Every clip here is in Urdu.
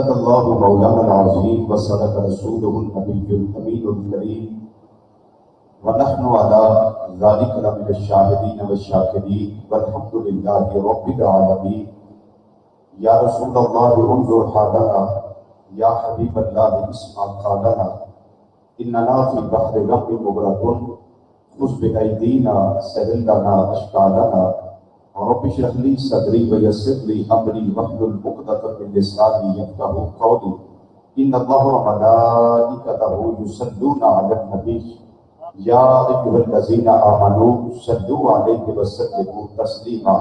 صدق اللہ مولانا العظیم وصدق رسولہ النبی الامین الکریم ونحن علی ذلک لمن الشاہدین والشاکرین والحمد للہ رب العالمین۔ یا رسول اللہ انظر حالنا، یا حبیب اللہ اسمع قالنا، اننا فی بحر غم مغرق خذ بایدینا سہل لنا اشکالنا، رب اشرح لی صدری ویسر لی امری واحلل عقدۃ من لسانی یفقہوا قولی۔ ان اللہ وملائکتہ یصلون علی النبی یا ایھا الذین آمنوا صلوا علیہ وسلموا تسلیما۔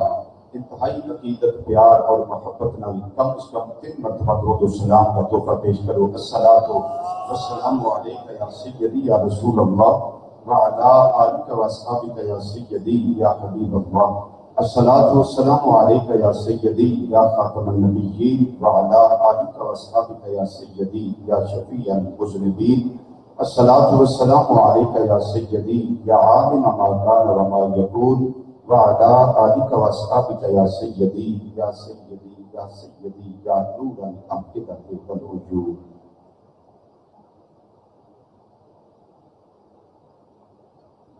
انتہائی عقیدت، پیار اور محبت نال کم از کم 3 مرتبہ درود و سلام کا تحفہ پیش کرو۔ الصلاۃ والسلام علیک یا سیدی یا رسول اللہ وعلی آلک واصحابک یا سیدی یا حبیب اللہ۔ الصلاۃ والسلام علیک یا سیدی یا خاتم النبیین وعلی آلک واصحابک یا سیدی یا شفیع المذنبین۔ الصلاۃ والسلام علیک یا سیدی یا عالم ما کان وما یکون وعلی آلک واصحابک یا سیدی یا سیدی یا سیدی یا نور الامکدۃ والوجود۔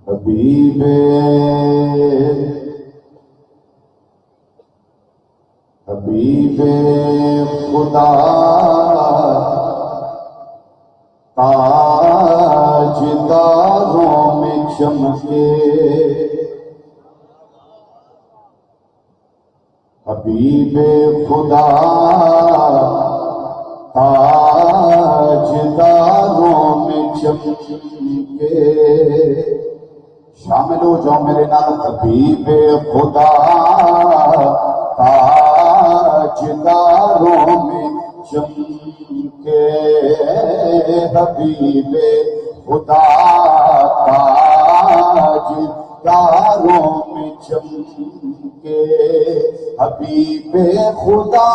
حبیب حبیب خدا تاجداروں میں چمکے، حبیب خدا تاجداروں میں چمکے۔ شامل ہو جاؤ میرے نام، حبیب خدا تاجداروں میں چمکے، حبیب خدا تاجداروں میں چمکے، حبیب خدا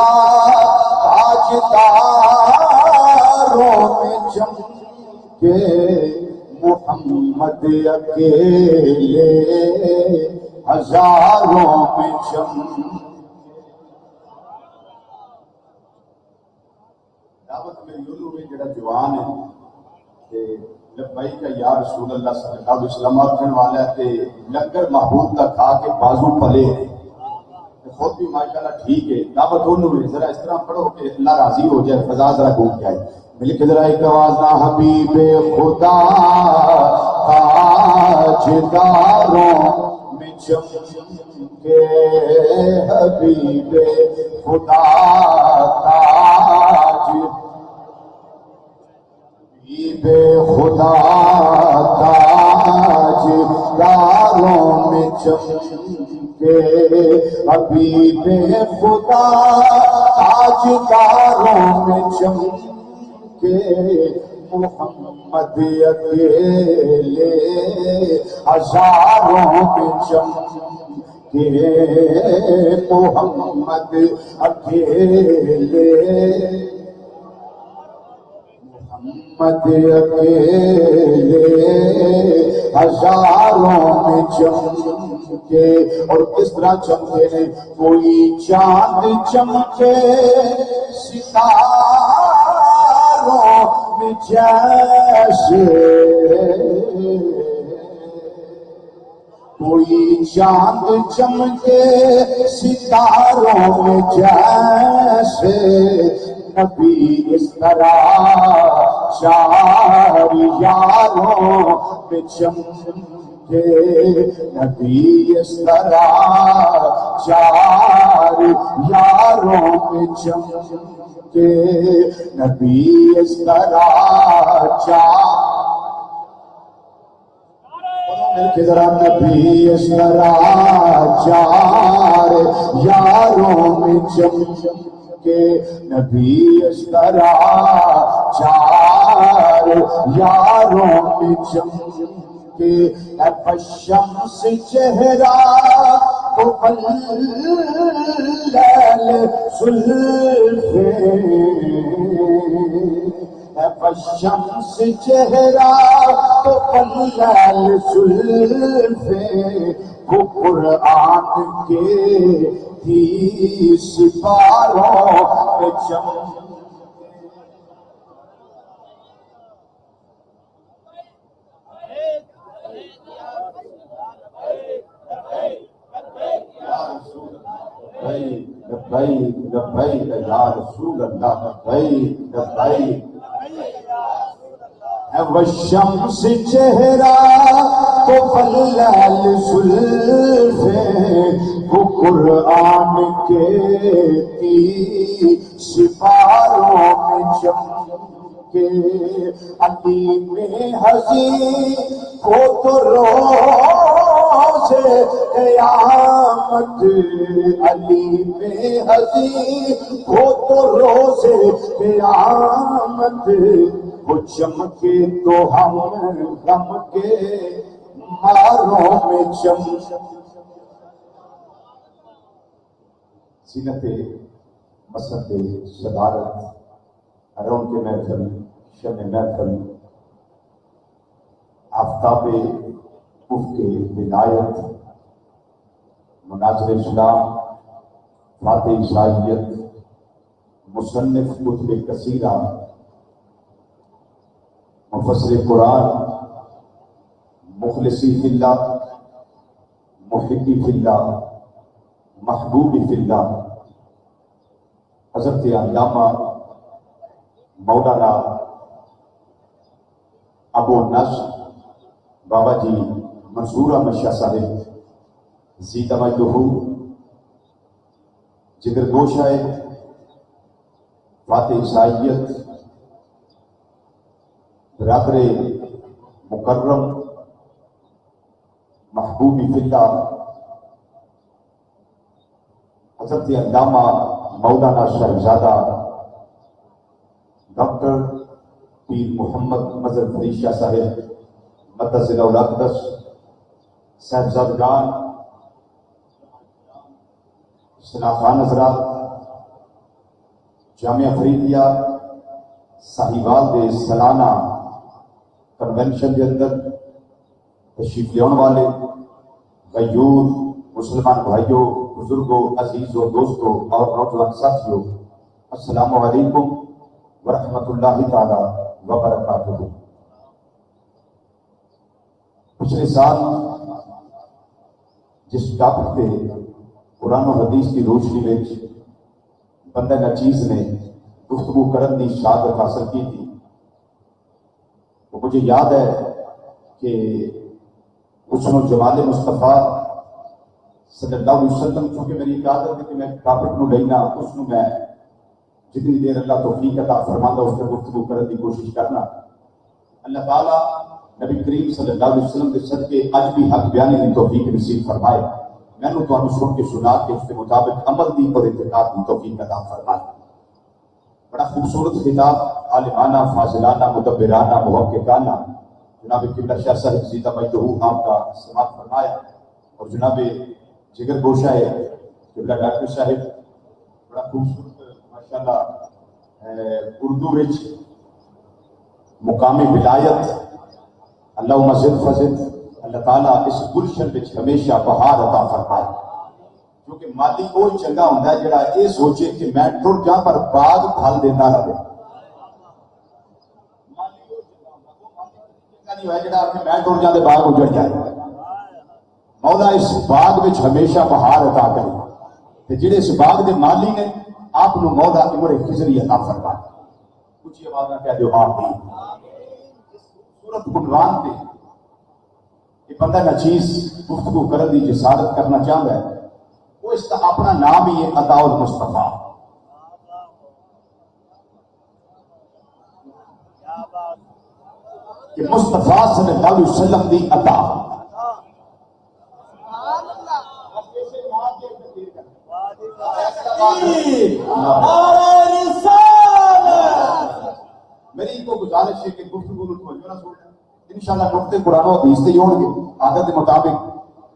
تاجداروں میں چمکے، محمد اکیلے ہزاروں میں چمکے۔ دعوت میری انہوں میں جڑا جوان ہے کہ لبیک یا رسول اللہ صلی اللہ علیہ وسلم آکھن والا ہے کہ لنگر محبوب کا کھا کے بازو پلے ہیں، خود بھی ماشاءاللہ ٹھیک ہے۔ دعوت انہوں میں ذرا اس طرح پڑھو کہ اللہ راضی ہو جائے، فضا ذرا گھوم جائے۔ مل کے ذرا ایک آواز نہ، حبیب خدا تاجداروں میں چمکے، حبیب خدا حبیب خدا تاجداروں میں چمکے، حبیب خدا تاجداروں میں چمکے، محمد اکیلے ہزاروں میں چمکے، محمد اکیلے اکیلے ہزاروں میں چمکے۔ اور کس طرح چمکے نے؟ کوئی چاند چمکے ستاروں میں جیسے، کوئی چاند چمکے ستاروں میں جیسے، نبی اس طرح 4 یاروں میں چمکے، نبی اس طرح 4 یاروں میں چمکے، نبی اس طرح 4 ذرا، نبی اس طرح 4 یاروں میں چمکے، نبی اس طرح 4 یاروں میں چمکے، الشمس چہرہ تو اللیل زلفے، الشمس چہرہ تو اللیل زلفے، وہ قرآن کے 30 پاروں پہ چمکے، لبیک لبیک یا رسول اللہ لبیک لبیک والشمس چہرہ تو فلال زلفے وہ قرآن کے سپاروں میں چمکے علی میں ہنسی وہ تو روز قیامت علی میں ہنسی وہ تو روز قیامت وہ چمکے تو ہم غم کے ماروں میں زینت مسد صدارت ارون کے محفل شم محفل آفتاب افق ولایت مناظر اسلام فاتح عیسائیت مصنف کتب کثیرہ مفسر قرآن مخلصی فی اللہ محبی فی اللہ محبوبی فی اللہ حضرت علامہ مولانا ابو نصر بابا جی منصور احمد شاہ صاحب زی توجہ جگر گوشہ فاتح عیسائیت برادر مکرم محبوبی فی اللہ حضرت علامہ مولانا صاحبزادہ ڈاکٹر پیر محمد مظہر فرید شاہ صاحب مدثر الاقدس صاحبزادگان شناخان حضرات جامعہ فریدیہ ساہیوال دے سالانہ کنونشن کے اندر تشریف لیاؤن والے غیور مسلمان بھائیوں بزرگوں عزیزوں دوستوں اور نوجوان ساتھیوں السلام علیکم ورحمۃ اللہ تعالی وبرکاتہ۔ پچھلے سال جس ٹاپک پہ قرآن و حدیث کی روشنی میں بندہ نچیز نے گفتگو کرن کی شہادت حاصل کی تھی، وہ مجھے یاد ہے کہ اس میں جمال مصطفیٰ صلی اللہ علیہ وسلم، چونکہ میری ایک عادت ہے کہ میں ٹاپک نو لینا اس میں جتنی دیر اللہ توفیق عطا فرماتا اس پر گفتگو کرنے کی کوشش کرنا۔ اللہ تعالیٰ نبی کریم صلی اللہ علیہ وسلم کے صدقے اج بھی حق بیانے کی توفیق نصیب فرمائے، میں نے تو سن کے سنا کے اس کے مطابق عمل دی اور اعتقاد کی توفیق عطا فرمائے۔ بڑا خوبصورت خطاب عالمانہ فاضلانہ مدبرانہ محققانہ جناب قبلہ شاہ صاحب زی توجہ آپ کا سماعت فرمایا، اور جناب جگر گوشہ قبلہ ڈاکٹر صاحب بڑا خوبصورت ماشاءاللہ اردو وچ مقام ولایت اللہم زد فزد، اللہ تعالیٰ اس گلشن وچ ہمیشہ بہار عطا فرمائے، کیونکہ مالی وہ چنگا ہوتا ہے جڑا یہ سوچے کہ میں ٹر جا پر باغ پھل دینا رہے، نہیں ہے جڑا میں ٹر جا دے باغ اجڑ جائے۔ مولا اس باغ وچ ہمیشہ بہار عطا کرے تے جڑے اس باغ دے مالی نے آپ نو مولا عمر خضری عطا فرمائے۔ کچھ آواز نہ کہہ دیو آمین۔ سورت عنوان تے کہ بندہ نچیز گفتگو کرن دی جسارت کرنا چاہتا ہے، وہ اس کا اپنا نام ہی ہے عطاء المصطفیٰ۔ کہ مصطفیٰ صلی اللہ علیہ وسلم دی عطا۔ میری کو گزارش ہے کہ گفتگو کو توجہ نہ چھوڑنا، انشاءاللہ نقطے قرآن و حدیث تے ہون گے عادت کے مطابق،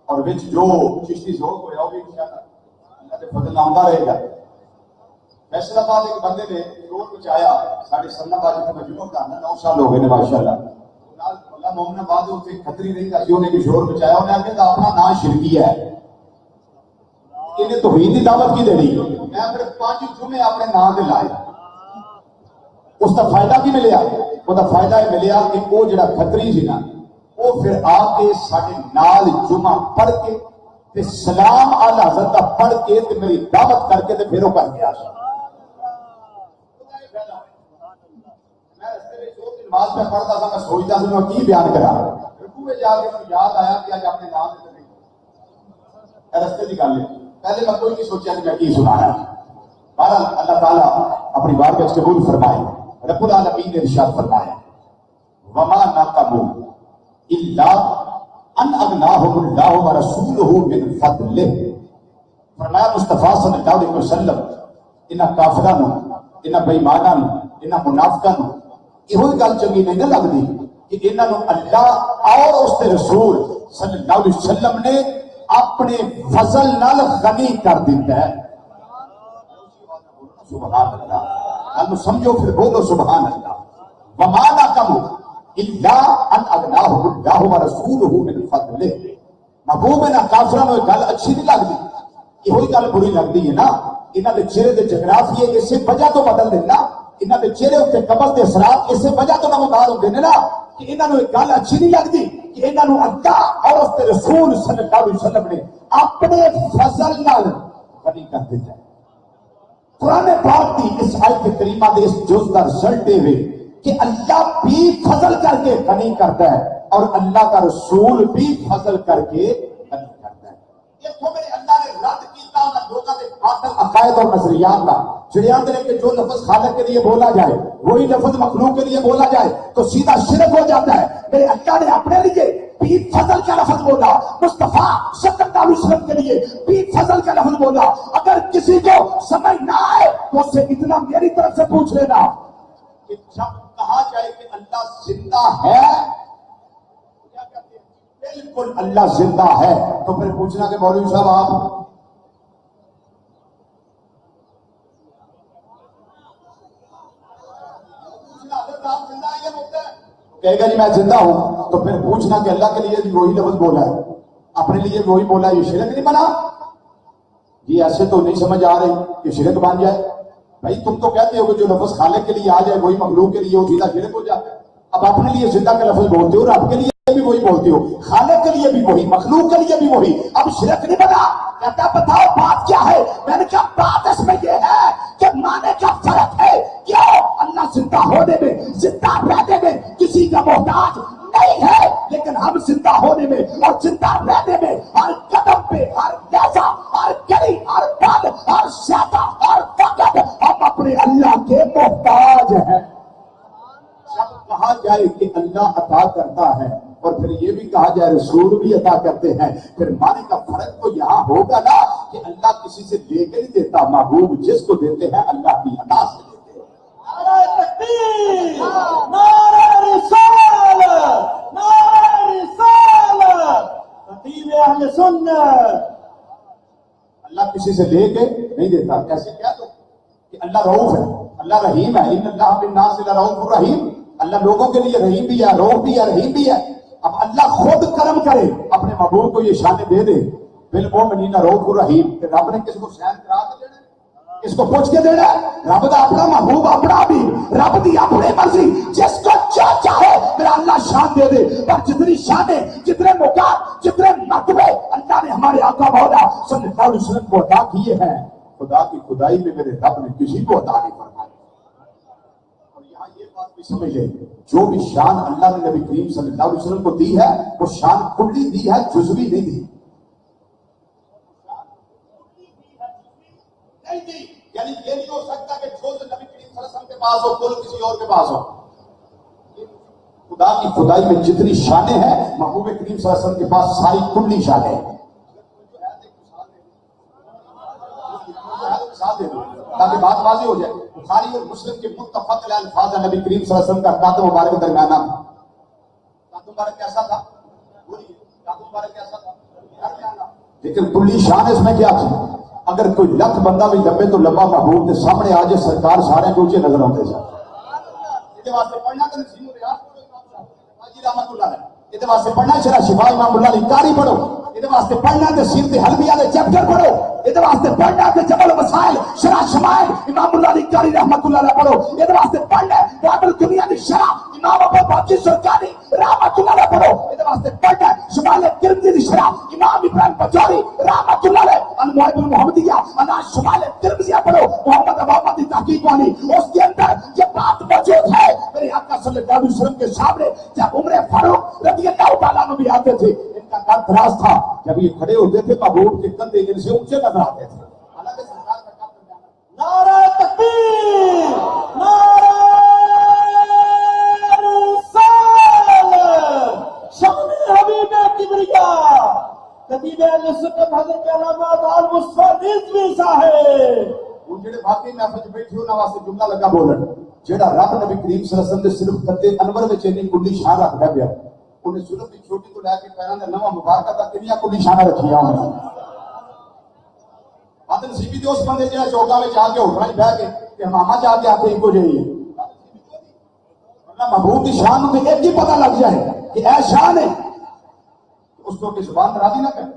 اور وچ جو چشتی ذوق ہویا ہوگی انشاءاللہ اللہ کے فضل آندا رہے گا۔ فیصلہ آباد ایک بندے نے شور بچایا، ساڑھے سنہ باجی کا مجموعہ کا 9 سال ہو گئے نے ماشاءاللہ، اللہ مومن آباد اتنے کھتری نہیں تھا، انہوں نے شور بچایا، انہیں آگے کا اپنا نام شرکی ہے، انہیں توحید کی دعوت کی دینی، میں اپنے 5 جمعے اپنے نام دے لائے، اس کا فائدہ کی ملیا؟ وہ دا فائدہ یہ ملیا کہ وہ جڑا کھتری سی نا وہ پھر آ کے ساڈے نال جمعہ پڑھ کے تے سلام آل حضرت دا پڑھ کے تے میری دعوت کر کے تے پھر وہ کر گیا نماز میں پڑھتا تھا، میں سوچتا تھا میں کی بیان کرا رکوع میں جا کے مجھے یاد آیا کہ آج اپنے نام سے رستے کی گل ہے، پہلے میں کوئی نہیں سوچا کہ میں کی سنانا. بہرحال اللہ تعالیٰ اپنی بات کو قبول فرمائے. رب العالمین نے ارشاد فرمایا وما نقموا الا ان اغناهم اللہ ورسولہ من فضلہ. فرمایا مصطفیٰ صلی اللہ علیہ وسلم انہاں کافراں نوں، انہاں بے ایماناں نوں، انہاں منافقاں نوں یہ گل چنگی نہیں لگتی کہ انہاں نوں اللہ اور اس کے رسول صلی اللہ علیہ وسلم نے اپنے فضل نال غنی کر دیتا ہے. سبحان اللہ، اللہ سمجھو پھر بولو سبحان اللہ. وما نقموا الا ان اغناهم اللہ ورسولہ من فضلہ. محبوب نہ کافراں نوں گل اچھی نہیں لگتی، یہ گل بری لگتی ہے نا. انہاں دے چہرے دے جغرافیے اسی وجہ تو بدل دینا، انہاں دے چہرے تے قبر دے اثرات اسی وجہ تو نمودار ہوندے نے نا کہ انہاں نوں ایک گل اچھی نہیں لگتی کہ انہاں نوں اللہ اور اس کے رسول صلی اللہ علیہ وسلم نے اپنے فضل نال غنی کر دیتا ہے. قرآن پاک کی اس آیت کریمہ دے اس جز کا رزلٹ یہ ہے کہ اللہ بھی فضل کر کے غنی کرتا ہے اور اللہ کا رسول بھی فضل کر کے غنی کرتا ہے. یہ تو میرے اللہ نے رد کیتا ان لوگوں کے باطل عقائد اور نظریات کا جڑے آندے نے کہ جو لفظ خالق کے لیے بولا جائے وہی لفظ مخلوق کے لیے بولا جائے تو سیدھا شرک ہو جاتا ہے. میرے اللہ نے اپنے لیے بھی فضل کا لفظ بولا، مصطفیٰ صلی اللہ علیہ وسلم کے لیے بھی فضل کا لفظ بولا. اگر کسی کو سمجھ نہ آئے تو اس سے اتنا میری طرف سے پوچھ لینا کہ جب کہا جائے کہ اللہ زندہ ہے کیا کہتے ہیں؟ بالکل اللہ زندہ ہے. تو پھر پوچھنا کہ مولوی صاحب آپ کہے گا جی میں زندہ ہوں، تو پھر پوچھنا کہ اللہ کے لیے بھی وہی لفظ بولا ہے، اپنے لیے وہی بولا ہے، یہ شرک نہیں بنا؟ جی ایسے تو نہیں سمجھ آ رہی کہ شرک بن جائے. بھائی تم تو کہتے ہو کہ جو لفظ خالق کے لیے آ جائے وہی مخلوق کے لیے وہ سیدھا شرک ہو جاتا ہے. اب اپنے لیے زندہ کا لفظ بولتے ہو، رب کے لیے بھی وہی بولتے ہو، خالق کے لیے بھی وہی، مخلوق کے لیے بھی وہی. اب شرک نہیں بنا؟ کہتا بتاؤ بات کیا ہے؟ میں نے کہا بات اس میں یہ ہے کہ معنی کا فرق ہے. کیوں؟ اللہ زندہ ہونے میں، زندہ رہنے میں کسی کا محتاج نہیں ہے، لیکن ہم زندہ ہونے میں اور زندہ رہنے میں ہر قدم پہ، ہر لہجہ، ہر گلی، ہر پل، ہر شعبہ، ہر وقت ہم اپنے اللہ کے محتاج ہیں. جب کہا جائے کہ اللہ عطا کرتا ہے اور پھر یہ بھی کہا جائے رسول بھی عطا کرتے ہیں، پھر معنی کا فرق تو یہاں ہوگا نا کہ اللہ کسی سے لے کے نہیں دیتا، محبوب جس کو دیتے ہیں اللہ کی عطا سے دیتے ہیں. نعرہ تکبیر، نعرہ رسالت، نعرہ رسالت، خطیب اہل سنت. اللہ کسی سے لے کے نہیں دیتا. کیسے کیا تو کہ اللہ رؤوف ہے، اللہ رحیم ہے. ان اللہ بالناس لرؤوف الرحیم. اللہ لوگوں کے لیے رحیم بھی ہے، رؤوف بھی ہے، رحیم بھی ہے. اب اللہ خود کرم کرے اپنے محبوب کو یہ شانیں دے دے بالمؤمنین رؤوف الرحیم، کہ رب نے کس کو سین کرا کے دینا ہے، کس کو پوچھ کے دینا ہے؟ رب دا اپنا محبوب اپنا بھی، رب دی اپنی مرضی، جس کو جو چاہے میرا اللہ شان دے دے. پر جتنی شانیں، جتنے مقام، جتنے مرتبے اللہ نے ہمارے آقا مولا صلی اللہ علیہ وسلم کو عطا کیے ہیں، خدا کی خدائی میں میرے رب نے کسی کو عطا نہیں فرمائی. سمجھ لیں جو بھی شان اللہ نے نبی کریم صلی اللہ علیہ وسلم کو دی ہے وہ شان کلی دی ہے، جزوی نہیں دی. یعنی یہ نہیں ہو سکتا کہ جو نبی کریم صلی اللہ علیہ وسلم کے پاس ہو کل کسی اور کے پاس ہو. خدا کی خدائی میں جتنی شانیں ہیں محبوب کریم صلی اللہ علیہ وسلم کے پاس ساری کلی شانیں ہیں. تاکہ بات واضح ہو جائے. بخاری اور مسلم کے متفق علیہ الفاظ نبی کریم صلی اللہ علیہ وسلم کا قد مبارک درمیانہ. قد مبارک کیسا تھا؟ قد مبارک کیسا تھا؟ لیکن کلی شان اس میں کیا تھی؟ اگر کوئی لکھ بندہ بھی لمبے تو لمبا محبوب کے سامنے آ جائے سرکار سارے کے اونچے نظر آتے ہیں. یہ واسطے پڑھنا کہ نسیم الریاض رحمۃ اللہ علیہ، یہ واسطے پڑھنا شرح شفا امام اللہ علی قاری پڑھو، یہ واسطے پڑھنا کہ سیرت حلبیہ دے چیپٹر پڑھو، یہ واسطے پڑھنا کہ جبل مسائل شرح شمائل امام اللہ علی قاری رحمۃ اللہ علیہ پڑھو، یہ واسطے پڑھنا بابل دنیا کی شرح امام ابو بکر سرکاری رحمۃ اللہ علیہ پڑھو، یہ واسطے پڑھنا شمال ترمذی کی شرح امام ابراہیم بجوری رحمۃ اللہ علیہ الموعظ المحمدیہ انا شمال ترمذی پڑھو محمد ابابا کی تحقیق والی، اس کے اندر یہ بات موجود ہے میرے آقا صلی اللہ علیہ وسلم کے سامنے جب عمر فاروق رضی اللہ تعالیٰ عنہ بھی آتے تھے، ان کا قد دراز تھا، جب یہ کھڑے ہوتے تھے محبوب کے کندھے ان سے اونچے نظر آتے تھے. حالانکہ سرکار کا قد نعرہ تکبیر، نعرہ رسالت، شان حبیب کبریا، خطیب اہل سنت حضرت علامہ المصطفیٰ رضوی صاحب. وہ جڑے باقی محفل بیٹھے انہاں واسطے جملہ لگا بولن، جڑا رب نبی کریم صلی اللہ علیہ وسلم نے صرف قد انور وچ انی کلی شان رکھدا پیا، انہیں صرف کی چھوٹی تو لے کے پیراں دے نواں مبارکہ تک کنیاں کلی شان رکھیاں ہوں. بات نصیبی تے اس بندے جڑا چوکا وچ آ کے ہوٹل وچ بیٹھ کے کہ ماما جا کے آتے اکو جہی ہے، ورنہ محبوب کی شان تے ایک ہی پتہ لگ جائے کہ اے شان ہے، اس کو کہ زبان راضی نہ کر.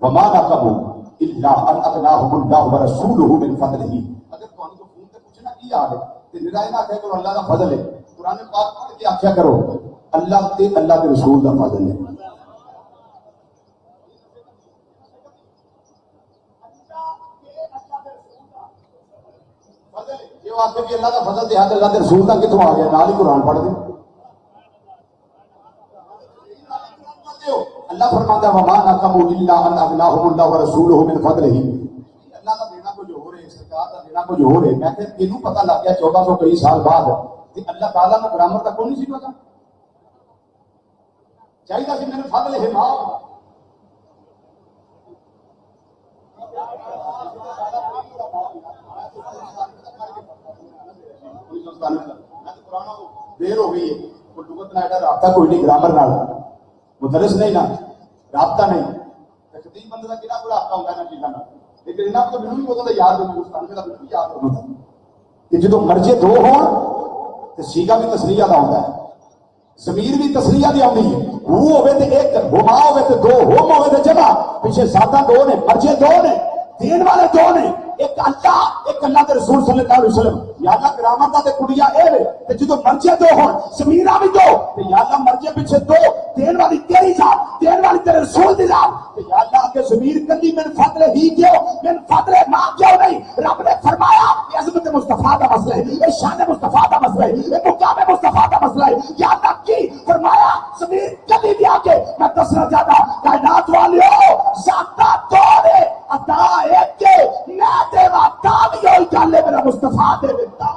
وما نقموا الا ان اغناهم الله ورسوله من فضله. اگر تو ان کو فون تے پوچھنا کی حال ہے تے نرائے نہ کہے کرو اللہ دا فضل ہے، قرآن پاک پڑھ کے آکھیا کرو اللہ تے اللہ کے رسول دا فضل ہے. جو آ کے بھی اللہ کا فضل دیا تو اللہ کے رسول کا کتوں آ گیا، نال ہی قرآن پڑھ دے. اللہ فرماتا ہے وما نقموا الا ان اغناهم الله ورسوله من فضله. اللہ کا دینا کچھ ہو رہے، سرکار کا دینا کچھ ہو رہے. میں کہ تینوں پتہ لگ گیا 1400 کئی سال بعد کہ اللہ تعالیٰ نے گرامر کا کون نہیں سی پتا، چاہیے سی میرے فضل ہے ماں. دیر ہو گئی ہے، کوئی لغت نہ رابطہ کوئی نہیں، گرامر نال مدرس نہیں نا رابطہ نہیں، تقدیم بندے کا کتنا بڑا رابطہ ہوتا ہے نا چیزاں، لیکن انہاں کو میرے بھی پتا یاد ہے، دوستان میرا بھی یاد ہوتا ہے کہ جدو مرجے دو ہون تو سیگا بھی تسلیہ دا ہوتا ہے، ضمیر بھی تسلیہ دی آتی ہے. ہو ہوئے تے ایک، ہما ہوئے تے دو، ہوم ہوئے تے جمع، پیچھے ذاتاں دو نے، مرجے دو نے، دین والے دو نے، ایک اللہ ایک اللہ کے رسول صلی اللہ علیہ وسلم. یا اللہ گرامر دا تے کڑیا اے وے تے جدو مرجے دو ہون ضمیراں بھی دو تے یا اللہ مرجے پیچھے دو، دین والی تیری ذات، دین والی تیرے رسول دی ذات تے یا اللہ کے ضمیر کلی من فضل ہی کیوں، من فضل ما کیوں نہیں. رب نے فرمایا یہ عظمت مصطفیٰ دا مسئلہ ہے، یہ شان مصطفیٰ دا مسئلہ ہے، یہ مقام مصطفیٰ دا مسئلہ ہے. یا اللہ کی فرمایا ضمیر کلی بھی آ کے میں دسنا چاہتا کائنات والیو ذاتہ دو نے عطا ایک کے میں دیوا تابی ہوئی گالے میرا مصطفیٰ دے بتا.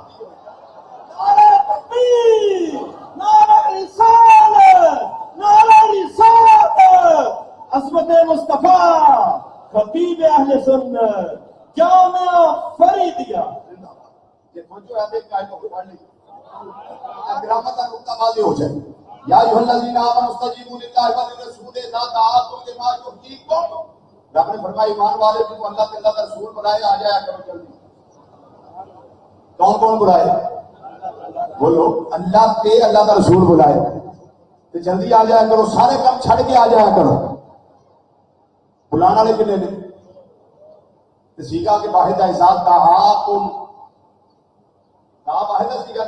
نعرہ تکبیر، نعرہ رسالت، نعرہ رسالت، عظمت مصطفیٰ، خطیب اہل سنت، جامعہ فریدیہ. یہ جو ہے دیکھ آئے تو پڑھ لی گرامر کا نقطہ واضح ہو جائے. یا ایھا الذین آمنوا استجیبوا للہ وللرسول اذا دعاکم لما یحییکم. رب نے فرمایا ایمان والے جن کو اللہ کے اللہ کا رسول بلائے آ جایا کرو جلدی. کون کون بلائے؟ بولو اللہ کے اللہ کا رسول بلائے تو جلدی آ جایا کرو، سارے کام چھڑ کے آ جایا کرو. بلانا والے کنے نے سیگا کے واحد اذا دعاکم، دا واحد سیگا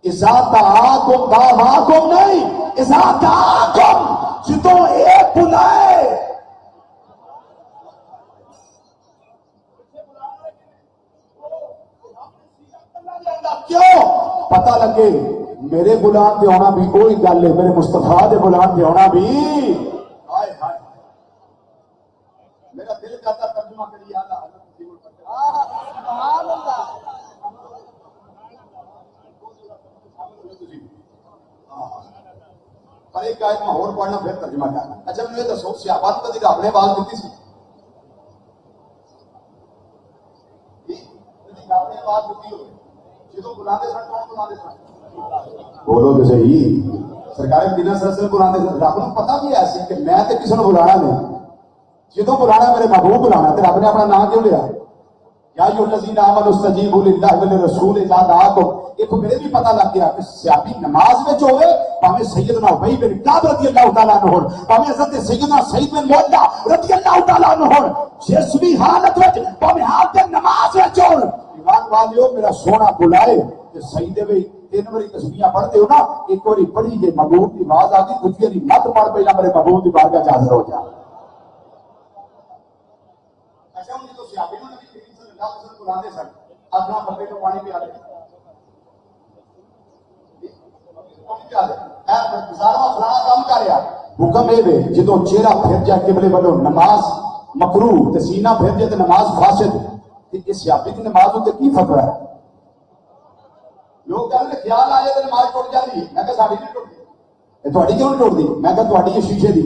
اذا دعاکم، دعواکم نہیں، اذا دعاکم جدو ایک بلائے. کیوں پتہ لگے میرے بلان پہ ہونا بھی کوئی گل ہے، میرے مصطفیٰ دے بلان پہ ہونا بھی. ہائے ہائے میرا دل کرتا ترجمہ کریے اللہ پر ایک آیت میں اور پڑھنا پھر ترجمہ کرنا. اچھا مجھے دسو صحابہ کدی رب نے آواز دیتی سی؟ رب نے آواز دیتی ہوئی جدو بلاتے سن کون بلاتے سن؟ بولو تو صحیح. سرکار مدینہ صلی اللہ علیہ وسلم بلاتے سن. رب کو پتا بھی ایسی کہ میں تے کسی نے بلانا نہیں، جدو بلانا میرے محبوب بلانا تے رب نے اپنا نام کیوں لیا؟ یا ایھا الذین آمنوا استجیبوا للہ وللرسول اذا دعاکم. ایک میرے بھی پتہ لگ گیا کہ صحابی نماز میں جو ہوئے پاویں سیدنا ابی بن کعب رضی اللہ تعالیٰ عنہ ہون، پاویں حضرت سیدنا سعید بن معاذ رضی اللہ تعالیٰ عنہ ہون، جس بھی حالت وچ پاویں حالت نماز وچ ہون، ایمان والیو میرا سونا بلائے تے سجدے وچ 3 واری تسبیحاں پڑھتے ہو نا، ایک واری پڑھی جے محبوب دی آواز آ گئی، دوسری واری مت پڑھ پہلا میرے محبوب دی بارگاہ چ حاضر ہو جا۔ اچھا ہن جدوں صحابی نوں نبی کریم صلی اللہ علیہ وسلم بلاندے سن، اپنا بندے کو پانی پیا دے، کام کر رہا حکم یہ جدو چہرہ پھر جائے قبلے والوں نماز مکروہ تے سینہ پھر جائے تے نماز فاسد، تے صحابی کی نماز تے کی فتوی ہے؟ لوگ کہتے ہیں خیال آئے تو نماز ٹوٹ جاتی ہے، میں کہا ساڈی نہیں ٹوٹتی، یہ تہاڈی کیوں نہیں ٹوٹتی؟ میں کہا تہاڈی یہ شیشے دی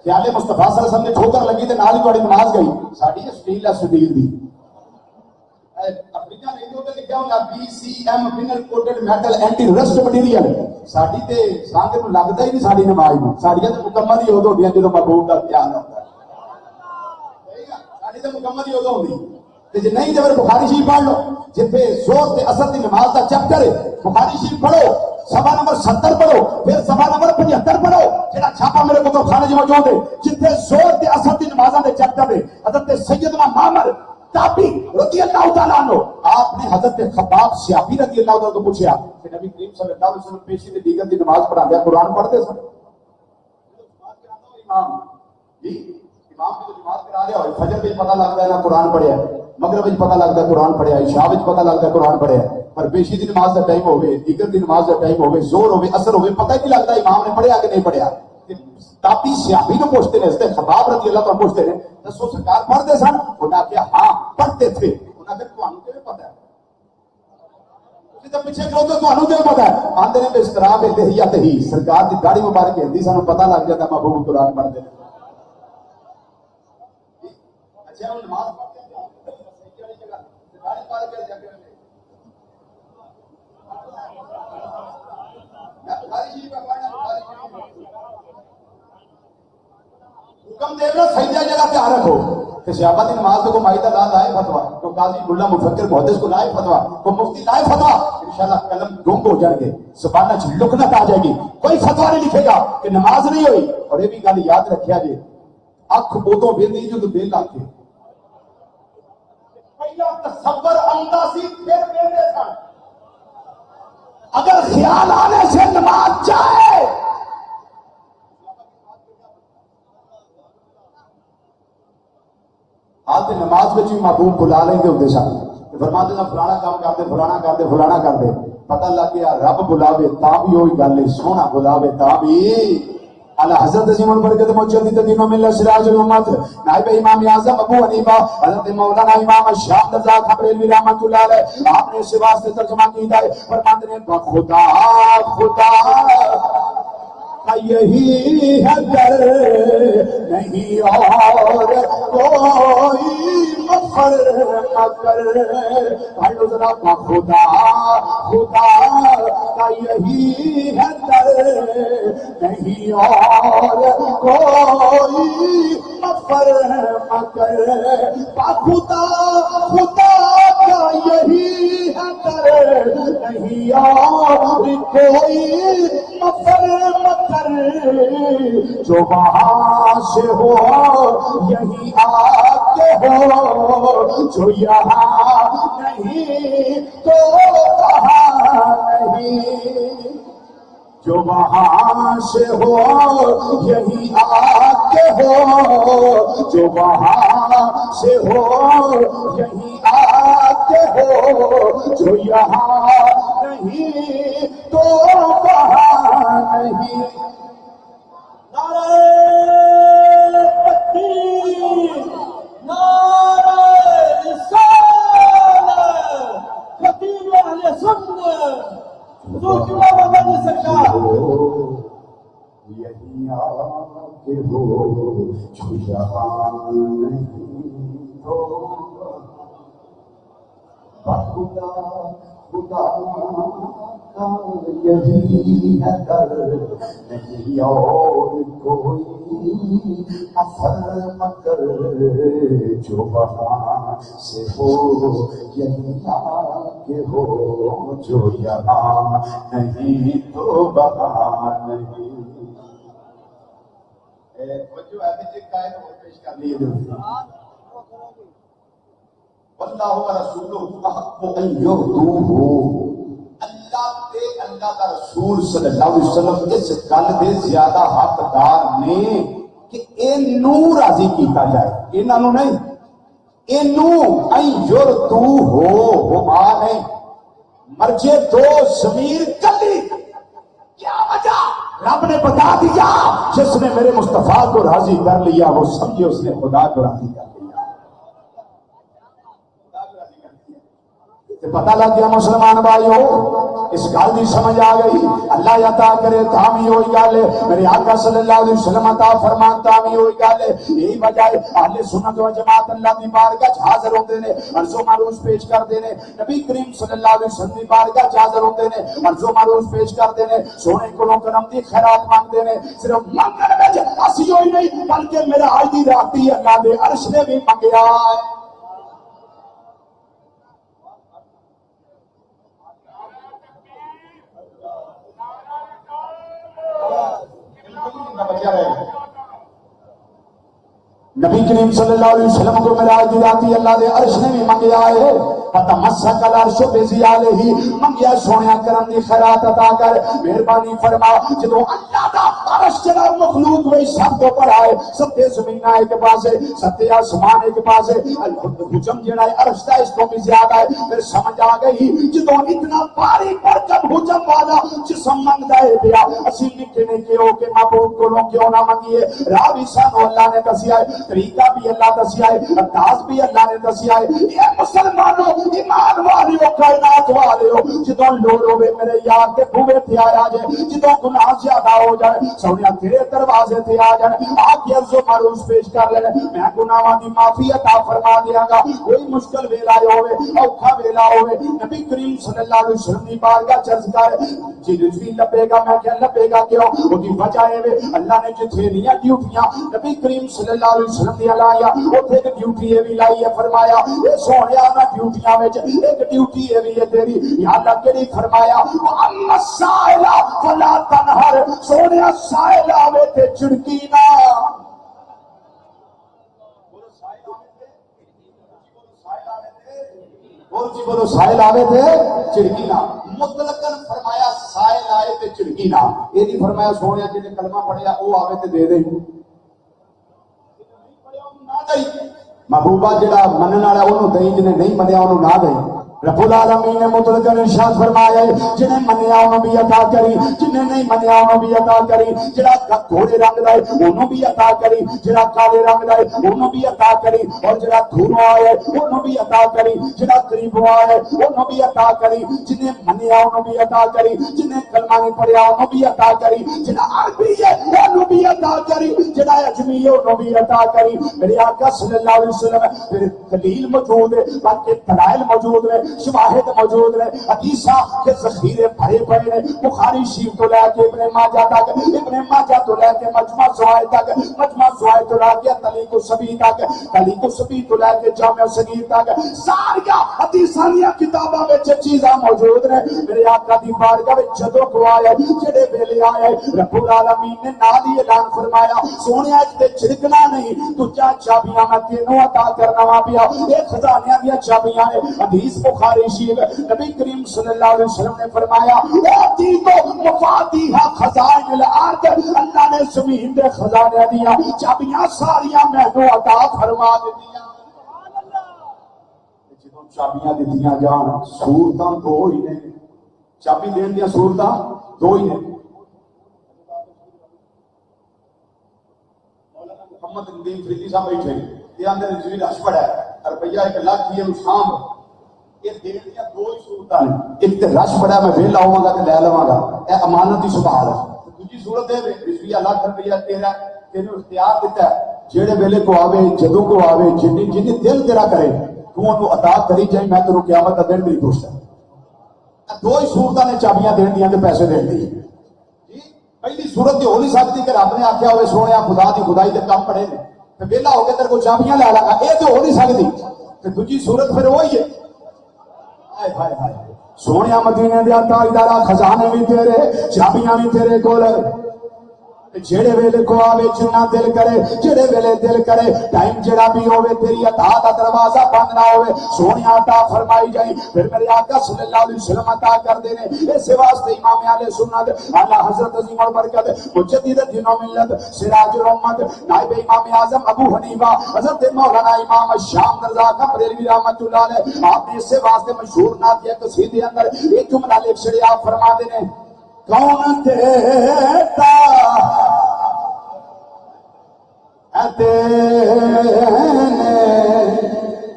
خیال مصطفیٰ صلی اللہ علیہ وسلم نے ٹھوکر لگی تے نال ہی تہاڈی نماز گئی، ساڈی یہ سٹیل ہے، سٹیل دی افریقہ نہیں تو لکھا ہوگا BCM mineral coated metal anti rust material, ساڈی تے سانگ نوں لگدا ہی نہیں ساڈی نماز نوں، ساڈیاں تے مکمل ہی ادو ہوندیاں جدوں محبوب دا دھیان ہوندا ہے، ساڈی تے مکمل ہی ادو ہوندی تے جے نہیں تے پھر بخاری شریف پڑھ لو، جتھے زور تے اثر دی نماز دا چیپٹر ہے بخاری شریف پڑھو، صفحہ نمبر 70 پڑھو، پھر صفحہ نمبر 75 پڑھو، جڑا چھاپا میرے کتب خانے وچ موجود ہے، جتھے زور تے اثر دی نمازاں دے چیپٹر ہے، حضرت سیدنا معمر تابی رضی اللہ تعالیٰ عنہ، آپ نے حضرت خباب صحابی رضی اللہ تعالیٰ کو پوچھا کہ نبی کریم صلی اللہ علیہ وسلم پیشی میں دیگر دی نماز پڑھا دیا، قرآن پڑھتے سن؟ امام جی امام کی تو نماز کرا رہا ہو، فجر میں پتہ لگتا ہے نا قرآن پڑھیا ہے، مغرب میں پتہ لگتا ہے قرآن پڑھیا ہے، عشاء میں پتہ لگتا ہے قرآن پڑھیا ہے، پر پیشی دی نماز کا ٹائم ہوئے، دیگر دی نماز کا ٹائم ہوئے، زور ہوئے، اثر ہوئے، پتہ ہی نہیں لگتا امام نے پڑھیا کہ نہیں پڑھیا۔ تابی صحابی کو پوچھتے ہیں، حضرت خباب رضی اللہ تعالیٰ پوچھتے ہیں دسو سرکار پڑھتے سن؟ انہوں نے کہا ہاں پڑھتے تھے۔ انہوں نے کہا تمہیں کیوں پتہ ہے؟ تو پیچھے کہو تو تمہیں کیوں پتہ ہے؟ آندے نے اس طرح بے لحیت ہی سرکار کی داڑھی مبارک ہندی سانو پتہ لگ جاتا محبوب قرآن پڑھتے ہیں۔ اچھا ہم نماز پڑھتے ہیں صحیح والی جگہ داڑھی مبارک کے جگہ میں بخاری شریف کا پڑھنا بخاری شریف حکم دے رہا سجدہ جگہ تیار رکھو کہ صحابہ دی نماز کو مائی دا لائے فتوا، تو قاضی ملا مفکر محدث کو لائے فتوا، کو مفتی لائے فتوا، انشاءاللہ قلم گم ہو جائیں گے، زبانہ چ لکنت آ جائے گی، کوئی فتوا نہیں لکھے گا کہ نماز نہیں ہوئی۔ اور یہ بھی گل یاد رکھیا جی اکھ ادو ویندی جو دل لا کے پہلا تصور آندا سی پھر ویندے سن، اگر خیال آنے سے نماز جائے آتے نماز میں بھی محبوب بلا لیں گے ہوتے سن، فرماتے ہیں فلانا کام کرتے فلانا کرتے فلانا کرتے، پتہ لگ گیا رب بلاوے تا بھی وہی گل ہے، سونا بلاوے تا بھی۔ اعلی حضرت سیمن پر کے موجودی تدینوں میں سراج الامت نائب امام اعظم ابو حنیفہ حضرت مولانا امام شاہ رضا خبریلوی رحمۃ اللہ علیہ، آپ نے اس واسطے ترجمہ کیا ہے، فرماتے ہیں خدا خدا یہی ہے در نہیں اور کوئی مفر مگر، بھائیو ذرا خدا خدا کا یہی ہے در نہیں اور کوئی مفر مگر، خدا خدا کا یہی ہے در نہیں اور کوئی مفر مگر، جو وہاں سے ہو یہی آ کے ہو، جو یہاں نہیں تو وہاں نہیں، جو وہاں سے ہو یہی آ کے ہو، جو وہاں سے ہو یہی آ کے ہو، جو یہاں نہیں تو وہاں نہیں۔ نعرہ تکبیر، نعرہ رسالت، خطیب اہل سنت حضور محمد سرکار، یہی آگے ہو جو یہاں نہیں تو خدا خدا کا یہی ہے در نہیں اور کوئی اثر مگر، جو وہاں سے ہو یہی آگے ہو، جو یہاں نہیں تو وہاں نہیں۔ جو پیش کر لیے واللہ ورسولہ احق ان یرضوہ، اللہ کا رسول صلی اللہ علیہ وسلم اس گل دے زیادہ حقدار نے کہ اینو راضی کیتا جائے، انہاں نوں نہیں، اینو این یور تو ہو ماں نہیں، مرجے دو ضمیر کلی. کیا وجہ؟ رب نے بتا دیا جس نے میرے مصطفیٰ کو راضی کر لیا وہ سمجھے اس نے خدا کو راضی کر لیا. پتہ لگ گیا مسلمان بھائیو، اس گل کی سمجھ آ گئی. اللہ عطا کرے تامی ہوئی گل ہے، میرے آقا صلی اللہ علیہ وسلم عطا فرمان تامی ہوئی گل ہے. یہی وجہ ہے اہل سنت و جماعت اللہ دی بارگاہ وچ حاضر ہوندے نے، عرض و معروض پیش کردے نے. نبی کریم صلی اللہ علیہ وسلم دی بارگاہ وچ حاضر ہوندے نے، عرض و معروض پیش کردے نے، سونے کولوں کرم دی خیرات مانگدے نے. صرف منگن وچ اسی ہوئی نہیں بلکہ میرا آج دی رات دی اللہ دے عرش نے بھی منگیا ہے. نبی کریم صلی اللہ علیہ وسلم کو معراج دی رات اللہ دے عرش نے بھی منگیا ہے. فتمسک العرش بذیالہ، منگیا سونیا کرم دی خیرات عطا کر، مہربانی فرما. جدوں اللہ دا عرش جڑا مخلوق وہی سب تو پر آئے، ستے زمین ایک پاسے، ستے آسمان ایک پاسے، حجم جڑا ہے عرش دا اس تو بھی زیادہ ہے. پھر سمجھ آ گئی جدوں اتنا باری برکت حجم والا جسم منگدا ہے پیا، اسی نکے نکے ہو کے محبوب کو کیوں نہ منگیے. راہ بھی سانو اللہ نے دسیا ہے، طریقہ بھی اللہ دسیا ہے، انداز بھی اللہ نے دسیا ہے. یہ مسلمانوں ایمان والیو کائنات والیو، جدوں لوڑ ہوے میرے یار تے بوے تے آیا جے، جدوں گناہ زیادہ ہو جائے سونیا تیرے دروازے تے آ جائے، آ کے عرض و معروض پیش کر لے، میں گناہاں دی معافی عطا فرما دیاں گا. کوئی مشکل ویلا ہوے، اوکھا ویلا ہوے، نبی کریم صلی اللہ علیہ وسلم دی بارگاہ چرز کر جی رضوی لبے گا. میں کہ لبے گا کیوں؟ وہ دی وجہ ہے اللہ نے جتھے نیاں ڈیوٹیاں نبی کریم صلی اللہ علیہ وسلم دی لایا اوتھے ایک ڈیوٹی یہ بھی لائی ہے. فرمایا اے سونیا نہ ڈیوٹیاں وچ ایک ڈیوٹی یہ بھی ہے تیری. یا اللہ کیڑی؟ فرمایا اما السائل فلا تنہر، سونیا سائل آوے تے چڑکی نہ. بولو سائل آوے تے چڑکی نہ. مطلقاً فرمایا سائل آئے تے چڑکی نہ. یہ نہیں فرمایا سونیا جنے کلمہ پڑھیا او آوے تے دے دے. محبوبہ جڑا منن والا اونوں دئی، جنے نہیں منیا اونوں نہ دئی. رب العالمین نے مطلق ارشاد فرمایا ہے جنہیں منیا انہوں بھی عطا کری، جنہیں نہیں منیا انہوں بھی عطا کری. جڑا گھوڑے رنگ دا ہے انہوں بھی عطا کری، جڑا کالے رنگ دا ہے انہوں بھی عطا کری، اور جڑا دھوروں آئے انہوں بھی عطا کری، جڑا قریبوں آئے انہوں بھی عطا کری. جنہیں منیا انہوں بھی عطا کری، جنہیں کلمہ نہیں پڑھیا انہوں بھی عطا کری، جڑا عربی ہے انہوں بھی عطا کری، جڑا اجمی ہے انہوں بھی عطا کری. میرے آقا صلی اللہ علیہ وسلم پھر دلیل موجود ہے، باقی دلائل موجود ہے، شواہد موجود ہے، حدیثاں کے ذخیرے بھرے پڑے ہیں. بخاری شریف تو لے کے ابن ماجہ تک، ابن ماجہ تو لے کے مجمع زوائد تک، مجمع زوائد تو لے کے طلیق الصبی تک، طلیق الصبی تو لے کے جامع صغیر تک، ساری حدیثاں دی کتاباں وچ چیزاں موجود ہیں. میرے آقا دی بارگاہ وچ جدوں کو آئے جڑے ویلے آئے رب العالمین نے نال ہی اعلان فرمایا سونیا تے چھڑکنا نہیں، تو چابیاں میں تینوں عطا کرنا وا پیا. اے خزانیاں دی چابیاں نے. حدیث بخاری شریف نبی کریم صلی اللہ علیہ وسلم نے فرمایا اے تو مفاتیح خزائن الارض، اللہ نے زمین دے خزانے دیاں چابیاں ساریاں مینوں عطا فرما دتیاں. جدوں چابیاں دتیاں جان صورتاں دو ہی نے، چابی دین دیاں صورتاں دو ہی نے. محمد ندیم فریدی صاحب بیٹھے یہ آندے نے جی رش پڑا ہے روپیہ 1 لاکھ یہ شام یہ دین دیا دو ہی صورتاں ہیں. ایک تے رش پڑا میں ویلا ہوواں گا تے لے لواں گا، اے امانت دی سبحان ہے. دوسری صورت ہے رضویہ لاکھ روپیہ تیرا تینوں اختیار دیتا ہے، جڑے ویلے کو آوے جدوں کو آوے جنی دل تیرا کرے تو انہوں عطا کری جائے. میں تینوں قیامت دا دن نہیں پوچھتا. دو ہی صورتاں نے چابیاں دین دیاں تے پیسے دین دی. جی پہلی صورت ہو نہیں سکتی کہ رب نے آکھیا ہوئے سونیا خدا دی خدائی دے کام پڑے نے تے ویلا ہو کے تیرے کو چابیاں لے لاں گا، اے تے ہو نہیں سکتی. تے دوسری صورت پھر وہی ہے سونیا مدینے دیا تاجدارا خزانے بھی تیرے چابیاں بھی تیرے کول. جڑے ویلے کو آوے جنہ دل کرے جڑے ویلے دل کرے ٹائم جڑا بھی ہوے تیری عطا دا دروازہ بند نہ ہوے سونی عطا فرمائی جائے پھر میرے آقا صلی اللہ علیہ وسلم عطا کر دینے اس واسطے امام اہل سنت اعلی حضرت عظیم البرکت مجدد دین و ملت سراج الامت نائب امام اعظم ابو حنیفہ حضرت مولانا امام الشام رضا بریلوی رحمۃ اللہ علیہ آپ نے اس واسطے مشہور نعت قصیدے اندر ایک جملہ لکھ چھڑیا آپ فرما دینے کون دیتا دینے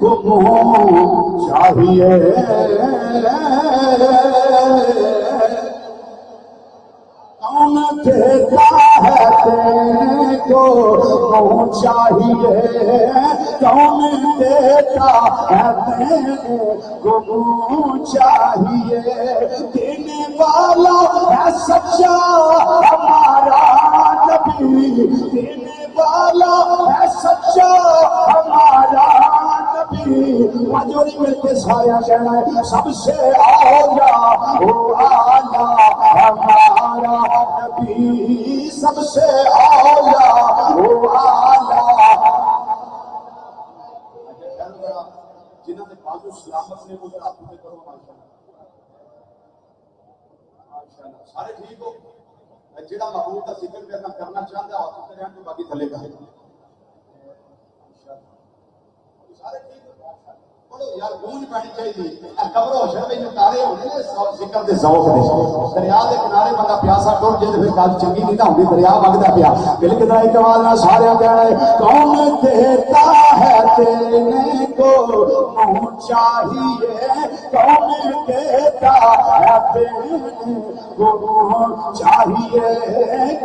کو منہ چاہیے کون دیتا ہے دینے کو منہ چاہیے کون دیتا ہے دینے کو منہ چاہیے دینے والا ہے سچا ہمارا نبی دینے والا ہے سچا ہمارا نبی واجوری مل کے سارا کہنا ہے سب سے اولا او آلہ ہمارا نبی سب سے اولا او آلہ جنہوں نے بازو سلامت نے مجھے آپ پوچھے کرو ماشاءاللہ سارے ٹھیک ہو جڑا محبوب کا ذکر کرنا چاہتا ہے آپ کریں تو باقی تھلے کا سارے ٹھیک بولو یار گونج پانی چاہیے قبر و حشر میں تارے ہونے ذکر دے ذوق دے دریا دے کنارے بندہ پیاسا ٹر جے پھر گل چنگی نہیں نہ ہوندی دریا وگدا پیا دل کے دائی کمال نہ سارے کہنا کون دیتا ہے دینے کو منہ چاہیے کون دیتا ہے دینے کو منہ چاہیے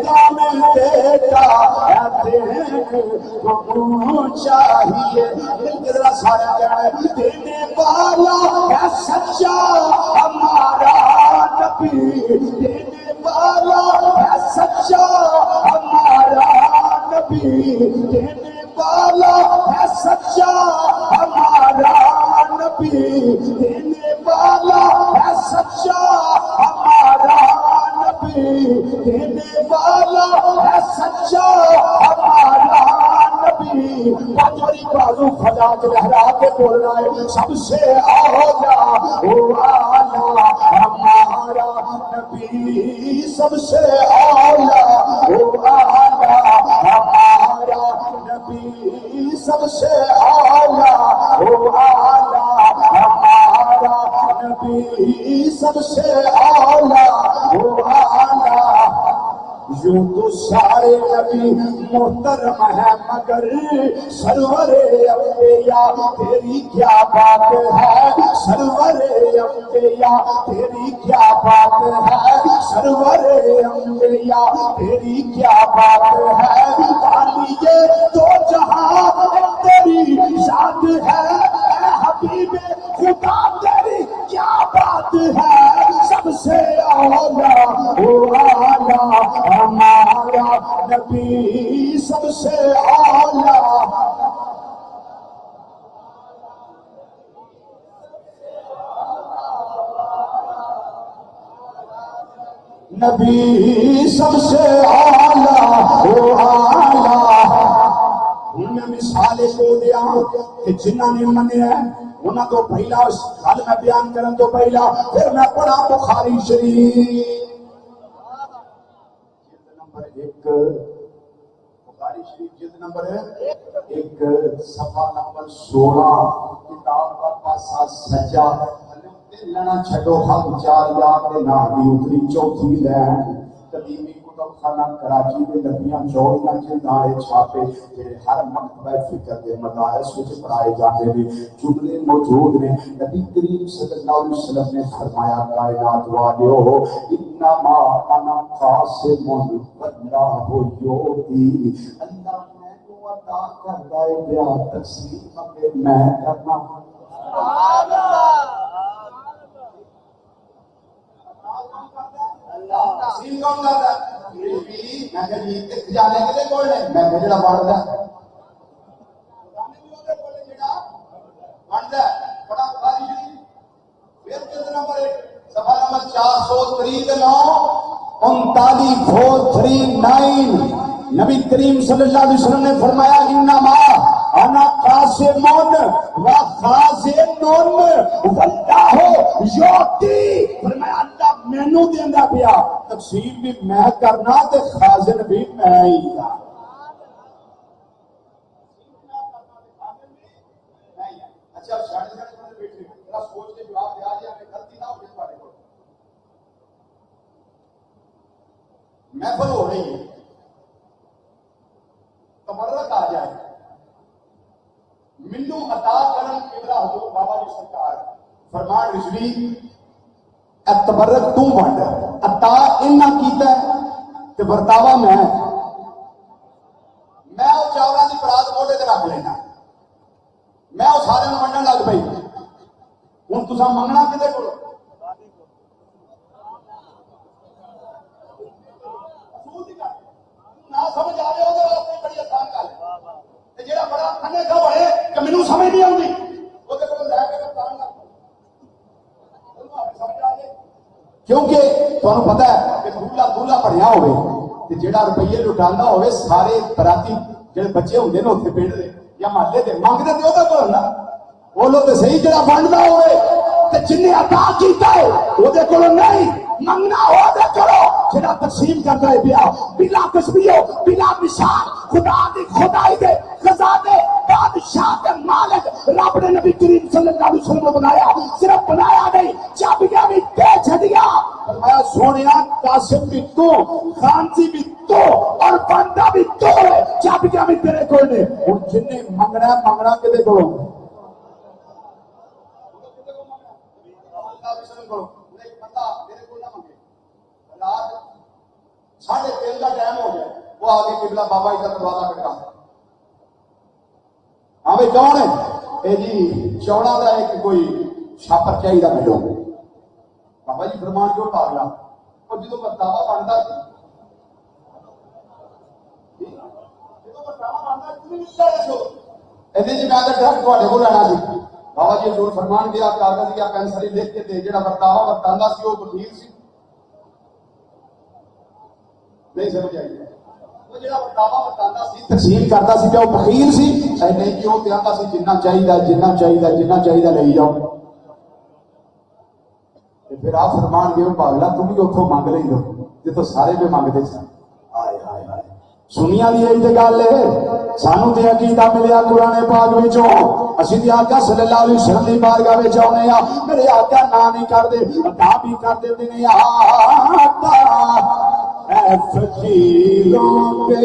کون دیتا ہے دینے کو منہ چاہیے دل کے ذرا سارے کہنا دینے والا ہے سچا ہمارا نبی دینے والا ہے سچا ہمارا نبی دینے والا ہے سچا ہمارا نبی دینے والا ہے سچا ہمارا نبی دینے والا ہے سچا ہمارا نبی بازوری بازو فضا کے لہرا کے بول رہا ہے سب سے اولا او آلہ ہمارا نبی سب سے اولا او آلہ ہمارا نبی سب سے اولا او آلہ ہمارا نبی سب سے اولا او آلہ یوں تو سارے نبی محترم ہے مگر سرور انبیاء تیری کیا بات ہے سرور انبیاء تیری کیا بات ہے سرور انبیاء تیری کیا بات ہے خالی یہ تو جہاں تیری ذات ہے اے حبیب خدا تیری کیا بات ہے سب سے اولا او آلہ ہمارا نبی سب سے اولا نبی سب سے اولا او آلہ میں مثال کو دیا کہ جنہوں نے منیا انہاں تو پہلا حال میں بیان کرن تو پہلا پھر میں پڑھا بخاری شریف بخاری شریف جلد نمبر ہے 1 صفحہ نمبر 16 کتاب کا پاسا سجا لنا چھڈو حق چار یاد دے نام دی اتری چوتھی لین قدیمی کتب خانہ کراچی میں نبیاں چوڑیاں جلدائے چھاپے جڑے ہر مکتبہ فکر کے مدارس وچ پڑھائے جاتے ہیں جملے موجود نے نبی کریم صلی اللہ علیہ وسلم نے فرمایا کائنات والیو انما انا قاسم واللہ یعطی اللہ میں کو عطا کرتا ہے بیا تقسیم کے میں کرنا سبحان اللہ تقسیم کون کرتا ہے میں کہ جی ایک جانے کے لیے کون ہے میں کہ جڑا بانٹدا ہے جانے کے لیے کون ہے جڑا بانٹدا ہے بڑا بخاری شریف پھر کس نمبر 1 صفحہ نمبر 439 39 نبی کریم صلی اللہ علیہ وسلم نے فرمایا انما انا قاسمون و خازنون واللہ یعطی، فرمایا اللہ مینوں دیندا پیا، تقسیم بھی میں کرنا تے خازن بھی میں ہی ہاں۔ اچھا ساڑھے بیٹھے ذرا سوچ کے جواب دے آ جائے، غلطی نہ ہو جائے تمہارے کو۔ محفل ہو رہی ہے، تبرک آ جائے، منو عطا کرم قبلہ حضور بابا جی سرکار فرمان رضوی تبرک تو بنڈ عطا انہاں کیتا ہے تے برتاوا میں وہ چاولاں دی برات موڈے تے رکھ لینا، میں وہ سارے منڈن لگ پئی، ہوں تساں منگنا کدے کول؟ نہ سمجھ آ رہے ہو بڑی آسان گل ہے، جہاں بڑا کھنے کا بڑے کہ مینوں سمجھ نہیں آتی وہ لے کے کیونکہ تمہیں پتا ہے کہ دولہا بنیا ہوئے جہاں روپیے لٹانا ہوئے سارے براتی جہاں بچے ہوتے ہیں اتنے پنڈ کے یا محلے کے منگتے تو وہ نا وہ لوگ صحیح جہاں بننا ہوئے جن عطا کیتا ہے وہ نہیں منگنا ہو دے کرو، جہاں تقسیم کرتا ہے پیا بلا تسبیح بلا مثال خدا دی خدائی دے خزانے بادشاہ کے مالک رب نے نبی کریم صلی اللہ علیہ وسلم کو بنایا، صرف بنایا نہیں چابیاں بھی دے چھڑیا، فرمایا سونیا قاسم بھی تو خانسی بھی تو اور بندہ بھی تو ہے، چابیاں بھی تیرے کول نے، ہن جن نے منگنا کدے کولوں؟ ساڑھے 3 کا ٹائم ہو گیا، وہ آگے قبلہ بابا جی کا دروازہ کٹا، ہاں بھائی کون ہے؟ اے جی چوڑا کا ایک کوئی چھاپر چاہیے ملو، بابا جی فرمان کیوں پاگلا اور جدو برتاوا بنتا جی میں ڈرک تے کو لینا سی، بابا جی حضور فرمان دیا کاغذ یا پینسل لکھ کے دے جڑا برتاوا برتانا سی وہ وکیل سی، نہیں سمجھ آئی، وہ جڑا برتاوا برتانا سی تقسیم کرتا سی کہ وہ فقیر سی نہیں کہ وہ کہتا سی جنہ چاہیے لے جاؤ، پھر آپ فرمان دے پاگلا تم بھی اتوں منگ لے دو جی تو سارے بھی منگتے سن، سنیا دی ایک گل ہے سانو تے عقیدہ ملیا قرآن پاک وچوں، اسی تے آقا صلی اللہ علیہ وسلم دی بارگاہ وچ آونے آ، میرے آقا نہ نہیں کردے عطا بھی کر دے نے آقا اے فقیروں پہ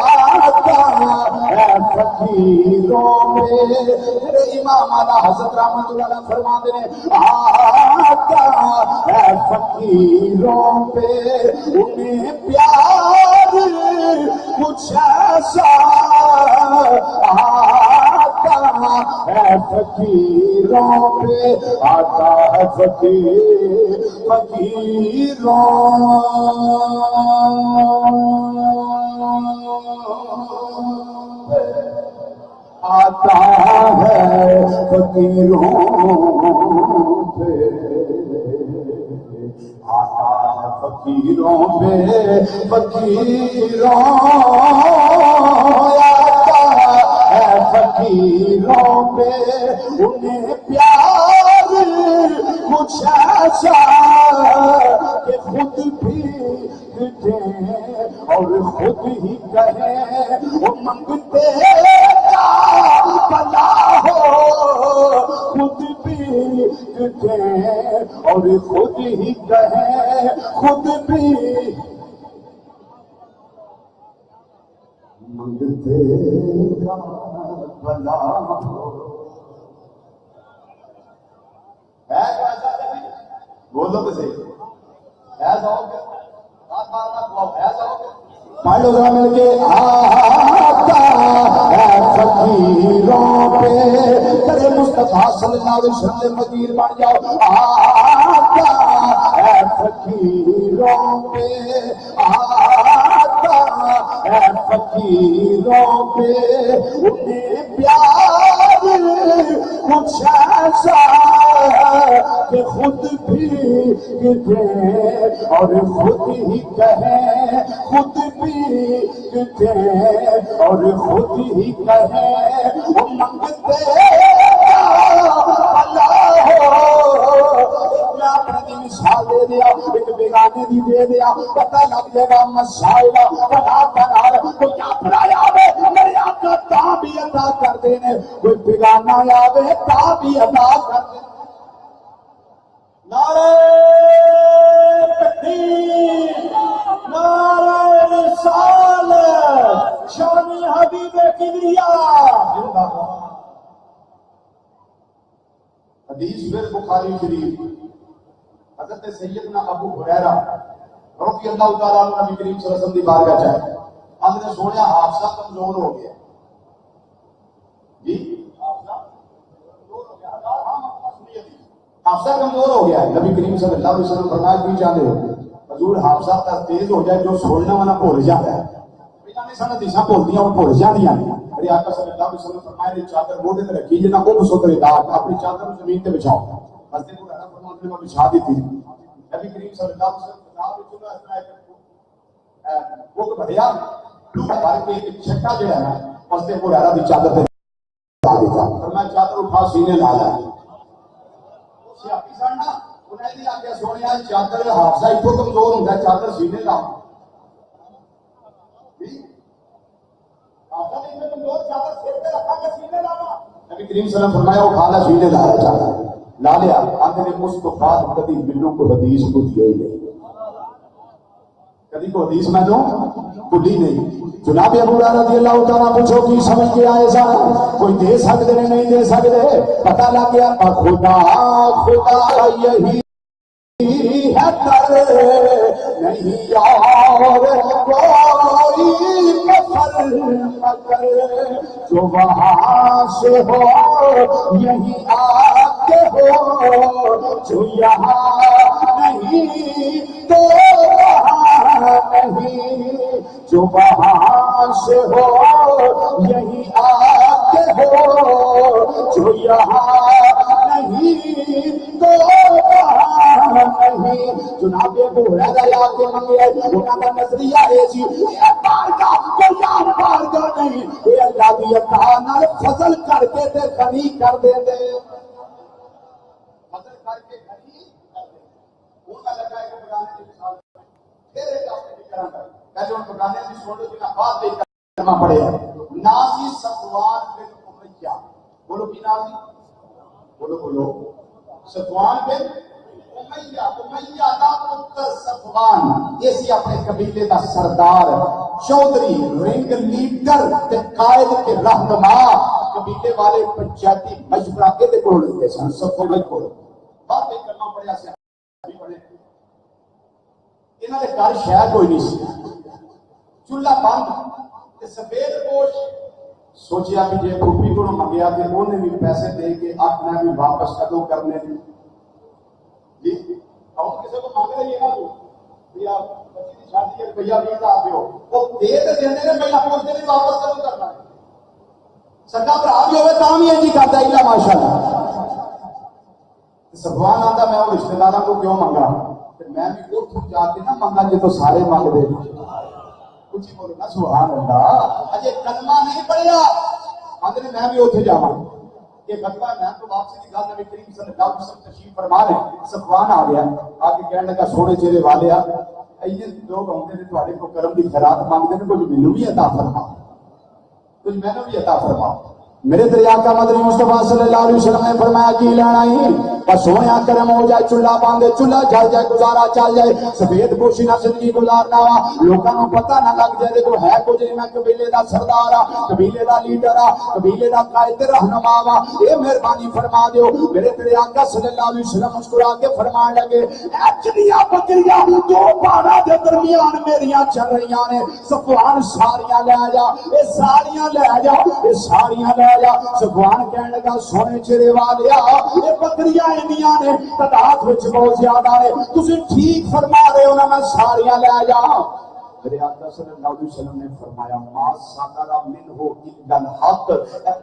آقا اے فقیروں پہ، میرے امام اعلی حضرت رحمۃ اللہ علیہ فرماتے ہیں آقا اے فقیروں پہ انہیں پیار کچھ ایسا آتا ہے فقیروں پہ، آتا ہے فقیروں آتا ہے فقیروں پہ، آتا ہے فقیروں پہ، فقیروں آتا ہے فقیروں پہ انہیں پیار کچھ ایسا کہ خود بھی دیں اور خود ہی کہیں وہ منگتے کا بلا ہو، خود بھی دیں اور خود ہی کہیں خود بھی منگتے کا بلا ہو۔ بولو تو صحیح پڑھ لو ذرا مل کے آتا ہے فقیروں پہ، کرے مصطفیٰ صلی اللہ علیہ وسلم مدیر بن جاؤ، آتا ہے فقیروں پہ، آتا ہے فقیروں پہ انہیں پیار کچھ ایسا کہ خود بھی دے اور خود ہی کہیں خود بھی دے اور خود ہی کہیں وہ منگتے اللہ ہو اپنی مثال دے دیا ایک بیگانے دی دے دیا پتہ لگ جائے گا مسائل بنا بنا کوئی اپنا آوے میرے آقا تا بھی ادا کر دینے کوئی بیگانہ آوے تا بھی ادا کر دینے نعرہ تکبیر نعرہ رسالت شان حبیب کبریا حدیث پھر بخاری شریف حضرت سیدنا ابو ہریرہ رضی اللہ تعالیٰ عنہ نبی کریم صلی اللہ علیہ وسلم دی بارگاہ چاہے آپ نے سوڑیا حافظہ کمزور ہو گیا جی حافظہ کمزور ہو گیا ہے نبی کریم صلی اللہ علیہ وسلم فرمایا کی چاہتے ہو حضور حافظہ تیز ہو جائے جو سوڑنا والا بھول جاتا ہے بیچانے سن حدیثاں بولتی ہیں وہ بھول جاتی ہیں میرے آقا صلی اللہ علیہ وسلم فرمایا یہ چادر موڑے تے رکھی جنہ کو مسوتر دار اپنی چادر زمین تے بچھاؤ حضرت ابو ہریرہ فرماتے ہیں بچھا دی تھی نبی کریم صلی اللہ علیہ وسلم جناب چلا اس طرح وہ بھریا لوگ بھر کے ایک چھٹا جو ہے نا حضرت ابو ہریرہ دی چادر تے لا دیتا فرمایا چادر اٹھا سینے لا لا سیاپی سننا انہیں دی آگیا سونے چادر حافظہ اتو کمزور ہوتا ہے چادر سینے لا نبی کریم صلی اللہ علیہ وسلم فرمایا وہ کھانا سینے لا رہا لا لیا آدھے نے مصطفیٰ کبھی ملوں کو حدیث کو دیا ہی نہیں کبھی کو حدیث میں دوں بھولی نہیں جناب ابو ہریرہ رضی اللہ تعالیٰ پوچھو کی سمجھ کے آئے سا کوئی دے سکتے نہیں دے سکتے پتہ لگ گیا خدا خدا یہی ہے کر نہیں اور کوئی کفر مگر جو وہاں سے ہو یہی آتے ہو جو یہاں نہیں تو وہاں نہیں جو وہاں سے ہو یہی آتے ہو جو یہاں نہیں تو وہاں نہیں جناب ابو ہریرہ آ کے منگے انہاں کا نظریہ ہے جی یہ بارگاہ کوئی عام بارگاہ نہیں یہ اللہ کی عطا نال فضل کر کے تے غنی کر دے دے فضل کر کے غنی کر دے وہ کا لگا ہے کہ بگانے کی مثال پھر ایک آپ نے کرا کر میں جو بگانے کی چھوڑ دو کہ بات دیکھ کرنا پڑے نازی صفوان بن امیہ بولو کی نازی بولو بولو صفوان بن امیہ دا پتر صفوان اسی اپنے قبیلے دا سردار چودھری رنگ لیڈر تے قائد کے رہنما قبیلے والے پنچایتی مشورہ کے دے کول لے سن صفوان کول بات ایک کرنا پڑیا سی ابھی پڑھے انہاں دے گھر شہر کوئی نہیں سی چولہا بند تے سفید پوش سوچیا کہ جے پھوپھی کو منگیا تے انہیں بھی پیسے دے کے اپنا بھی واپس کدو کرنے جی ہم کسی کو مانگ رہی ہے نا تو آپ بچی کی شادی ہے روپیہ 20 آتے ہو وہ دے تو دینے نے پہلے پہنچنے نہیں واپس کدو کرنا ہے سگا بھرا بھی ہوئے تاں بھی یہ نہیں کرتا الا ماشاءاللہ صفوان آتا میں وہ رشتے داراں کو کیوں منگا میں بھی اتوں جا کے نہ منگا جی تو سارے منگ دے کچھ ہی بولو نا سبحان اللہ اجے کلمہ نہیں پڑھیا آندے میں بھی اتنے جاواں یہ فتویٰ میں تو واپسی کی گل نبی کریم صلی اللہ علیہ وسلم تشریف فرما رہے صفوان آ گیا آ کے کہنے لگا سونے چہرے والے اینے لوگ آتے ہیں تھوڑے کو کرم کی خیرات مانگتے ہیں کچھ مینوں بھی عطا فرما کچھ میں نے بھی عطا فرما میرے دریا کا مدنی مصطفیٰ صلی اللہ علیہ وسلم نے فرمایا کی لینا ہی بس سویا کرم ہو جائے چولہا باندھے چولہا جل جائے گزارا چل جائے سفید پوشی نہ زندگی گزارنا وا لوگوں کو پتہ نہ لگ جائے دیکھو ہے کچھ نہیں میں قبیلے دا سردار ہاں قبیلے دا لیڈر ہاں قبیلے دا قائد رہنما وا اے مہربانی فرما دیو میرے تیرے آقا صلی اللہ علیہ وسلم مسکرا کے فرمان لگے اچھلیاں بکریاں دو پہاڑاں دے درمیان میریاں چل رہیاں نے صفوان ساریاں لے جا اے ساریاں لے جا اے ساریاں لے جا صفوان کہنے لگا سونے چہرے والیا اے بکریاں انیاں نے تعداد وچ بہت زیادہ نے تسی ٹھیک فرما رہے ہو نا میں ساریاں لے جا میرے آقا صلی اللہ علیہ وسلم نے فرمایا ما صدر منہ الا الحق،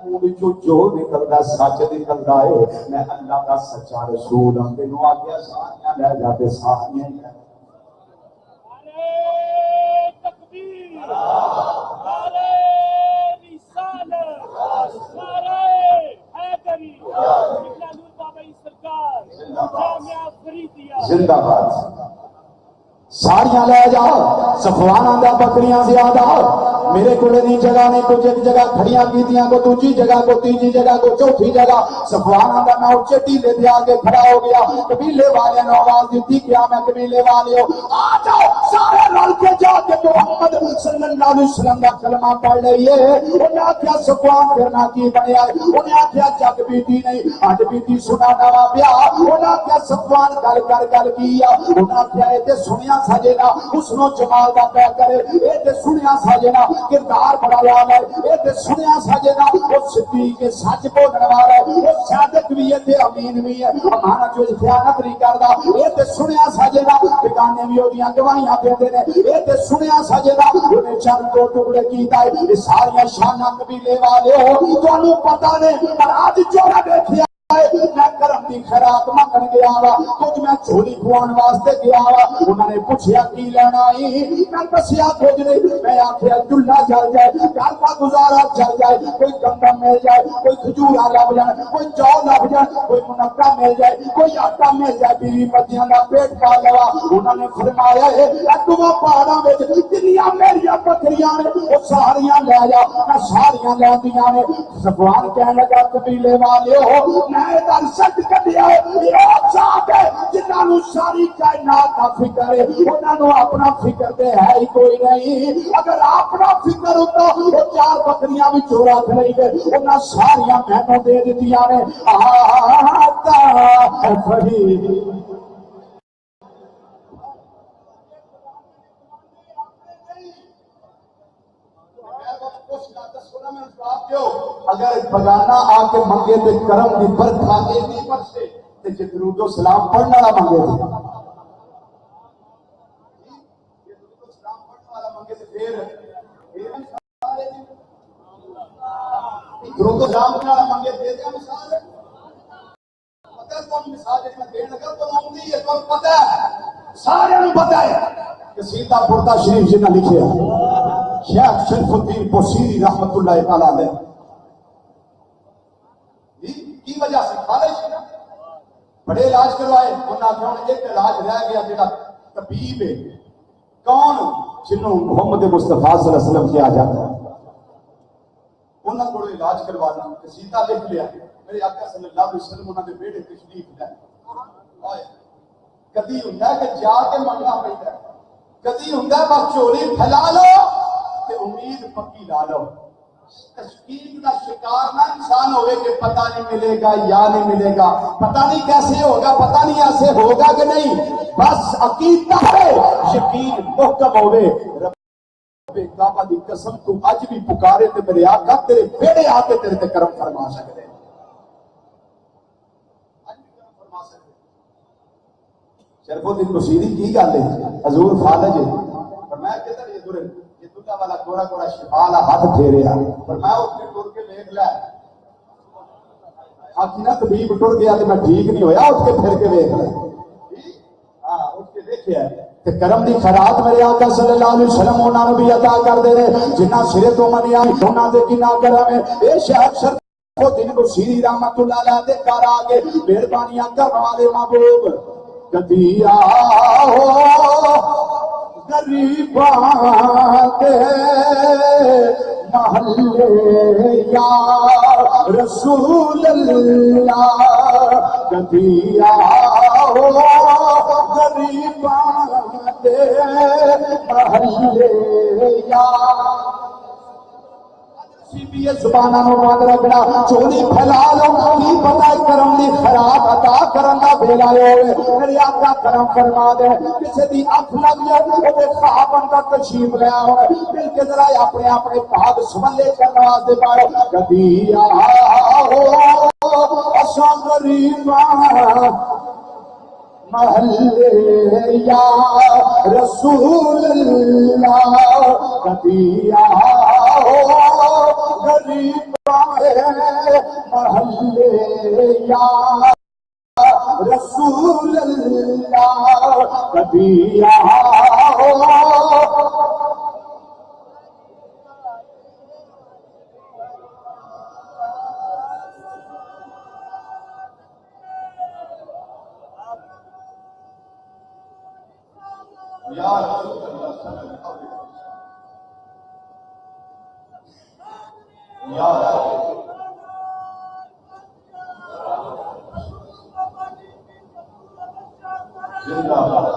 منہ جو نکلدا سچ نکلدا ہے، میں اللہ کا سچا رسول ہوں، تینوں آگیا ساریاں لے جاتے ساریاں لے جاتے۔ تکبیر، نعرہ رسالت، نعرہ حیدری، نور بابائی سرکار، جامعہ فریدیہ زندہ باد۔ ساریاں لے جاؤ، صفوان آندا بکریاں زیادہ، میرے کولے دی جگہ نے کچھ ایک جگہ کھڑیاں کیتیاں، کو دوجی جگہ کو تیجی جگہ کو چوتھی جگہ۔ صفوان آندا میں اچے ٹیلے دے آگے کھڑا ہو گیا، قبیلے والے نے آواز دیتی کیا میں قبیلے والے ہو آ جاؤ، سارے رل کے جا کے محمد صلی اللہ علیہ وسلم کا کلمہ پڑھ لئیے۔ انہیں آخیا صفوان پھرنا کی بنیا ہے، انہیں آخیا جگ بیتی نہیں اج بیتی سنا نوا پیا۔ انہیں آخیا صفوان گل کر گل کیا، انہیں آخیا اے تے سنیا سجنا حسن و جمال دا پیا کرے، اے تے سنیا سجنا کردار بڑا لانا ہے، اے تے سنیا سجنا او صدیق سچ بولن والا ہے، او صادق بھی ہے تے امین بھی ہے، امانت جو خیانت نہیں کردا، اے تے سنیا سجنا بیگانے بھی اودیاں گواہیاں دیندے نے، اے تے سنیا سجنا انہیں چند دو ٹکڑے کیتا ہے۔ یہ ساری شاناں قبیلے والے ہو تانوں پتہ نے، پر اج جو نہ دیکھیا میں کرم دی خیرات منگن گیا وا، کچھ میں جھولی کھوان واسطے گیا وا، انہوں نے پوچھیا کی لینا ہی، میں دسیا کچھ نہیں، میں آخیا چولہا جل جائے، گھر کا گزارا چل جائے، کوئی گندم مل جائے، کوئی کھجورا لب جائے، کوئی جو لب جائے، کوئی منقع مل جائے، کوئی آٹا مل جائے، بیوی بچیاں کا پیٹ پا لوا۔ انہوں نے فرمایا ہے تمہیں پہاڑوں میں جنیاں میریا بکریاں نے وہ ساریاں لے جا، میں ساریاں لے دیا نے۔ صفوان کہنے لگا قبیلے والے ہو جنہوں ساری کائنات کا فکر ہے، انہوں اپنا فکر دے ہے ہی کوئی نہیں۔ اگر اپنا فکر ہوتا وہ چار بکریاں بھی چورا کھڑی گئے، انہوں ساریاں مینوں دے دتیاں نے۔ آتا فرید اگر بگانا آ کے منگے تے کرم دی برکھا ایدی پرسے تے جے درود و سلام پڑھنے والا منگے تے درود و سلام پڑھنے والا منگے تے پھر درود و سلام پڑھنے والا منگے دے دیا مثال ہے۔ پتہ ہے کون مثال جس میں دین لگا تو آؤندی ہے، کون پتہ ہے سارے نوں پتہ ہے کہ سیدھا پردہ شریف جنہ لکھے ہے شیخ شریف الدین بصیری رحمت اللہ تعالی علیہ کی وجہ سے خالص بڑے علاج کروائے، انہاں نے ایک علاج رہ گیا جڑا طبیب ہے کون جنوں محمد مصطفیٰ صلی اللہ علیہ وسلم کیا جاتا ہے، انہاں کو علاج کروانا سیدھا لکھ لیا میرے آقا صلی اللہ علیہ وسلم انہاں دے بیٹے تشریف لائے۔ کدی ہوندا ہے کہ جا کے منگنا پڑتا ہے، کدی ہوندا ہے بس چوری پھیلا لو تے امید پکی لا لو۔ تشکیل کا شکار نہ انسان ہوئے کہ پتہ نہیں ملے گا یا نہیں ملے گا، پتہ نہیں کیسے ہوگا، پتہ نہیں ایسے ہوگا کہ نہیں، بس عقیدہ ہے یقین محکم ہوئے۔ رب کعبہ دی قسم تو اج بھی پکارے تے میرے آقا تیرے بیڑے آ کے تیرے تے کرم فرما سکتے ہیں، شرف الدین بصیری کی گل ہے حضور فالج ہے، فرمایا کدھر یہ دور یہ دلہا والا گورا گورا شفالا ہاتھ پھیریا، فرمایا اس نے ٹر کے دیکھ لیا آخی نا طبیب ٹر گیا تو میں ٹھیک نہیں ہویا، اٹھ کے پھر کے دیکھ لیا، ہاں اٹھ کے دیکھیا کہ کرم دی خیرات میرے آقا صلی اللہ علیہ وسلم انہوں نے بھی عطا کر دے رہے، جنہ سرے تو منی آئی انہوں نے کنا کرم ہے۔ اے شیخ شرف الدین بصیری رحمت اللہ علیہ دے کر آگے مہربانیاں کرنے والے محبوب کدی آؤ غریباں دے محلے یا رسول اللہ، کدی آؤ غریباں دے محلے یا زبانہ نو بند رکھنا، چولی پھیلا لو کی پتہ کرم دی خیرات عطا کرن دا ویلا ہوئے۔ میرے آقا کرم فرما دے کسی دی اکھ لگ جائے وہ خواب اندر تشریف لیا ہوئے، مل کے ذرا اپنے اپنے پاک سملے کرنے واسطے پاؤ کبھی آؤ اساں غریباں محلے یا رسول اللہ کبھی آؤ غریب محلے یا رسول اللہ کبھی آؤ یا رسول اللہ صلی اللہ علیہ وسلم یا زندہ باد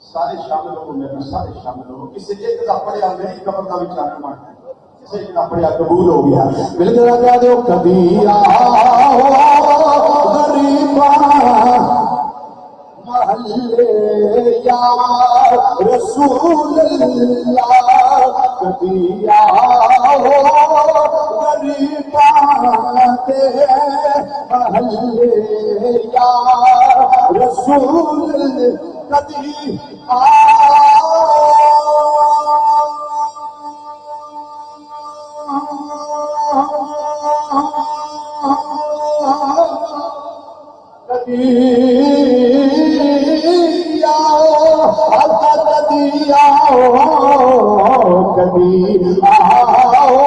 سارے شامل ہو میں سارے شامل ہو کسی ایک کا پڑھیا میری قبر کا بھی چاہنے مانتا ہے کسی ایک کا پڑھیا قبول ہو گیا مل کر کہہ دو کبھی آؤ غریباں محلے یا رسول اللہ کبھی آؤ غریباں کے محلے یا رسول کبھی کبھی آؤ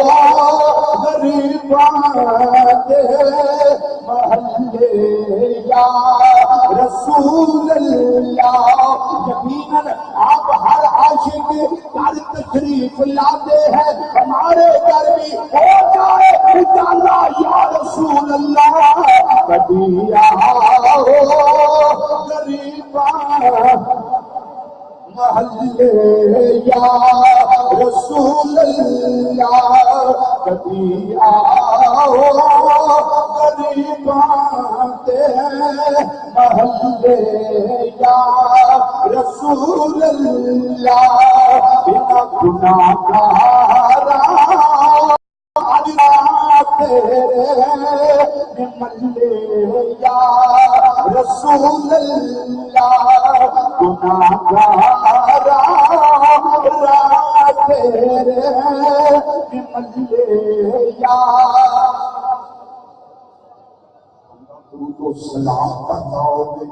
غریباں کے محلے یا رسول اللہ یقیناً آپ ہر عاشق گھر تشریف لاتے ہیں ہمارے گھر بھی ہو جائے اجالا یا رسول اللہ کبھی آؤ غریباں محلے یا رسول اللہ کبھی آؤ غریباں کے محلے یا رسول اللہ بنا گناہ گارا تیرے محلے یا رسول اللہ گناہ گارا تیرے محلے یا درود و سلام کرتا ہوگے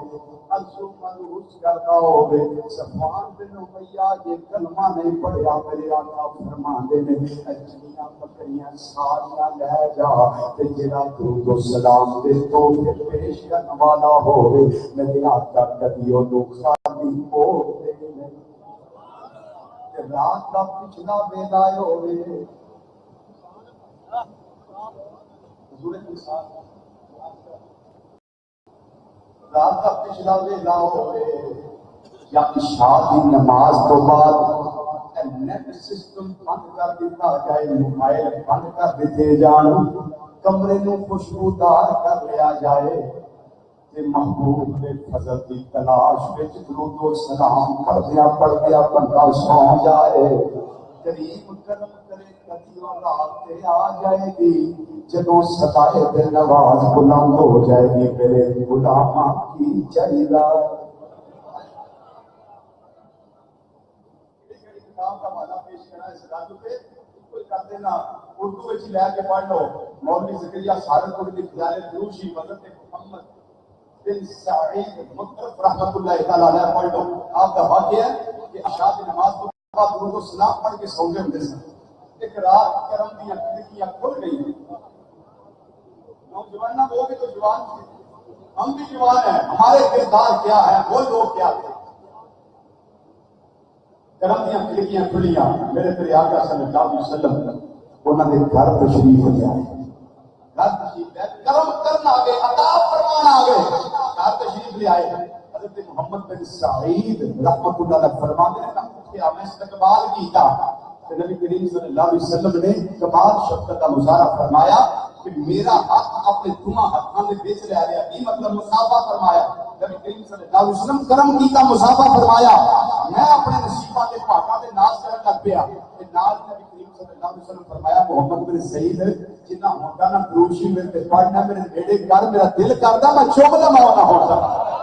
عرض و مروج کرتا ہوگے صفوان بن امیہ یہ کلمہ نہیں پڑھیا میرے آقا فرماندے نے اجلیاں بکریاں ساریاں لے جا تے جڑا درود و سلام دے تو پھر پیش کرنے والا ہوگے میرے آقا کبھی وہ لوگ خالی ہو رات کا پچھلا ویلا ہوگے حضور کے ساتھ رات کا پچھلا ویلا ہوئے یا عشاء کی نماز تو بعد نیٹ سسٹم بند کر دیتا جائے موبائل بند کر دیتے جان کمرے نو خوشبودار کر لیا جائے کہ محبوب کے فضل کی تلاش وچ درود و سلام پڑھدیا بندہ سو جائے کریم کرم کرے کبھی وہ رات تے آ جائے گی جدوں ستائے دے نواز بلند ہو جائے گی میرے غلاماں کی چاہیدا کتاب کا مانا پیش کرنا اس رات پہ کوئی کر دینا اردو وچ لے کے پڑھ لو مولوی زکریا صادق کو دی خیال دروشی حضرت محمد بن سعید مطرف رحمۃ اللہ تعالی علیہ پڑھ لو آپ کا واقعہ ہے کہ عشاء کی نماز تو بعد درود و سلام پڑھ کے سو گئے ہوتے ہیں ایک رات کرم کی کھڑکیاں کھل گئی نوجوان وہ بھی تو جوان تھے ہم بھی جوان ہیں ہمارے کردار کیا ہے وہ لوگ کیا تھے کرم کی کھڑکیاں کھلیاں میرے پیارے آقا صلی اللہ علیہ وسلم انہوں نے گھر تشریف لے آئے گھر تشریف لے کرم کرنا آ گئے عطا فرمانا آ گئے گھر تشریف لے آئے حضرت محمد بن سعید رحمۃ اللہ علیہ فرماتے ہیں کہ ہمیں استقبال کیتا کہ نبی کریم صلی اللہ علیہ وسلم نے کمال شفقت کا مظاہرہ فرمایا کہ میرا ہاتھ اپنے دونوں ہاتھوں میں بیچ لے آیا یہ مطلب مسافہ فرمایا نبی کریم صلی اللہ علیہ وسلم کرم کیتا مسافہ فرمایا میں اپنے نصیبہ کے پاکاں دے ناز کرن لگ پیا کہ نال نبی کریم صلی اللہ علیہ وسلم فرمایا محمد بن سعید جنہ ہوتا نا دروشی میں تے پڑھنا میرے نیڑے کر میرا دل کردا میں چوب لواں نہ ہو سکتا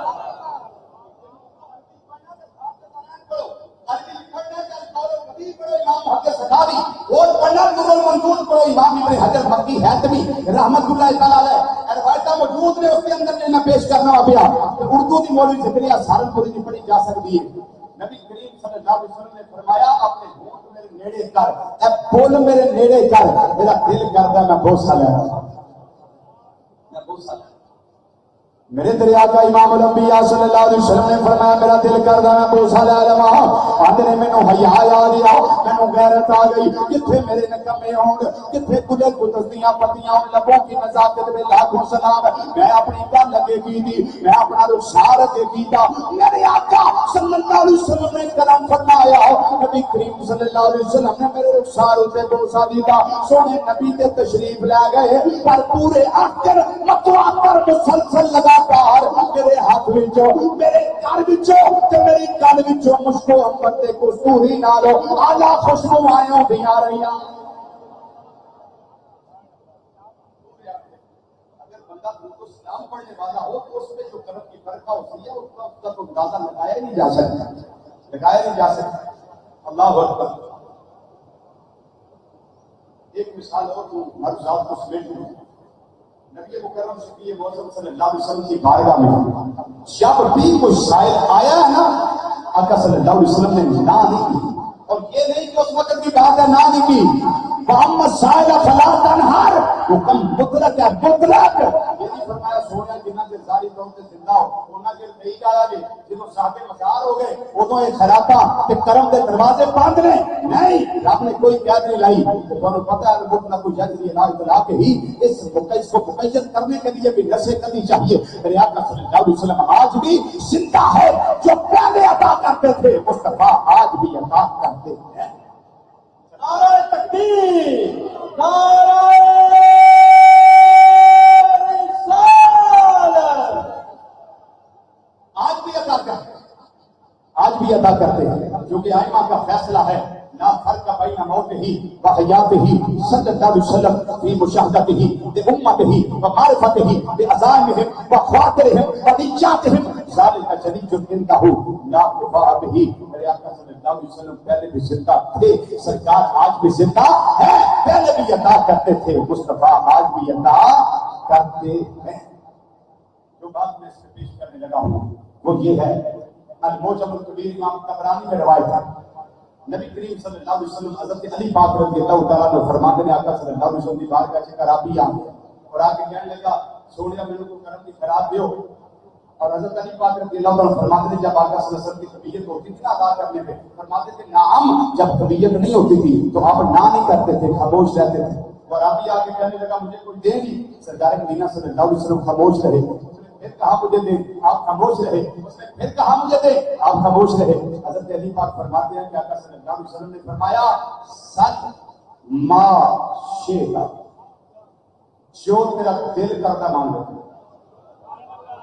موجود کو امام ابن حجر مکی حیثمی رحمت اللہ تعالی علیہ روایت موجود نے، اس کے اندر جو میں پیش کرنا ہوا پیا اردو دی مولوی زکریا سہارنپوری دی پڑھی جا سکتی ہے۔ نبی کریم صلی اللہ علیہ وسلم نے فرمایا اپنے ہونٹ میرے نیڑے کر، اے بول میرے نیڑے کر، میرا دل کرتا میں بوسہ لینا، میں بوسہ لینا۔ میرے دریا کا امام الانبیاء صلی اللہ علیہ وسلم نے فرمایا میرا دل کردا میں بوسہ لے لواں، آدھے مینوں حیا آ گیا، مینوں غیرت آ گئی، کتھے میرے نکمے ہون، کتھے کچھ گلدستیاں پتیاں ہون، لبوں کی نزاکت میں لاکھوں سلام، میں اپنی گل اگے کی تھی، میں اپنا رخسار اگے کیتا، میرے آقا صلی اللہ علیہ وسلم نے کرم فرمایا، نبی کریم صلی اللہ علیہ وسلم نے میرے رخسار تے بوسہ دیتا، سونے نبی تے تشریف لے گئے، پر پورے 8 دن متواتر مسلسل لگا میرے ہاتھ وچوں میرے گھر وچوں تے میری گل وچوں مشکو امبر تے کستوری نالو اعلی خوشبو آئیں دیاں رہیاں۔ اگر بندہ کو سلام پڑھنے والا ہو تو اس پہ جو کرم کی برکت ہوتی ہے اس کا تو اندازہ لگایا نہیں جا سکتا، لگایا نہیں جا سکتا۔ اللہ اکبر۔ ایک مثال اور تو ہر ذات کو سمیٹ لوں، نبی مکرم صلی اللہ علیہ وسلم کی بارگاہ میں جب بھی کوئی سائل آیا ہے نا، آقا صلی اللہ علیہ وسلم نے نہ نہیں کی، اور یہ نہیں کہ اس وقت کی بات ہے نہ نہیں کی، محمد سائل فلا تنہر، حکم مطلق ہے، مطلق یہ نہیں فرمایا سویا جنہ کے ظاہری طور سے زندہ ہو انہاں کے نہیں جایا جی جدوں صاحب مزار ہو گئے ادوں یہ خراتا کہ کرم کے دروازے بند نے، نہیں رب نے کوئی قید نہیں لائی۔ تمہیں پتہ ہے مطلق کو جج یہ علاج بلا کے ہی اس مقیس کو مقید کرنے کے لیے بھی نشے کرنی چاہیے۔ میرے آقا صلی اللہ علیہ وسلم آج بھی زندہ ہے، جو پہلے عطا کرتے تھے مصطفیٰ آج بھی عطا کرتے ہیں۔ نعرہ تکبیر، نعرہ رسالت۔ آج بھی ادا کرتے ہیں، آج بھی ادا کرتے ہیں، کیونکہ ائمہ کا فیصلہ ہے لا فرق بین موتہ و حیاتہ صلی اللہ علیہ وسلم فی مشاہدتہ لامتہ و معرفتہ بعزائمہم و خواطرہم و نیاتہم ذالک جلیل عندہ لا خفاء بہ۔ میرے آقا صلی اللہ علیہ وسلم پہلے بھی زندہ تھے، سرکار آج بھی زندہ ہے، پہلے بھی عطا کرتے تھے، مصطفیٰ آج بھی عطا کرتے ہیں۔ جو بات میں اس سے پیش کرنے لگا ہوں وہ یہ ہے، المعجم الکبیر امام طبرانی میں روایت ہے، نبی کریم صلی اللہ علیہ وسلم حضرت علی پاک رضی اللہ تعالیٰ عنہ فرماتے ہیں آقا صلی اللہ علیہ وسلم کی بارگاہ سے خرابی آ گیا اور آ کے کہنے لگا سونیا میرے کو کرم کی خراب دیو، اور حضرت علی پاک رضی اللہ تعالیٰ فرماتے ہیں جب آقا صلی اللہ علیہ وسلم کی طبیعت ہوتی تھی نا ادا کرنے میں، فرماتے تھے نعم، جب طبیعت نہیں ہوتی تھی تو آپ نہ نہیں کرتے تھے، خاموش رہتے تھے، اور آپ آ کے کہنے لگا مجھے کوئی دے نہیں، سرکار مدینہ صلی اللہ علیہ وسلم خاموش رہے، پھر کہا مجھے دے، آپ خاموش رہے، اس نے پھر کہا مجھے دے، آپ خاموش رہے۔ حضرت علی پاک فرماتے ہیں کہ آقا صلی اللہ علیہ وسلم نے فرمایا سل ما شئت، جو تیرا دل کرتا مانگو،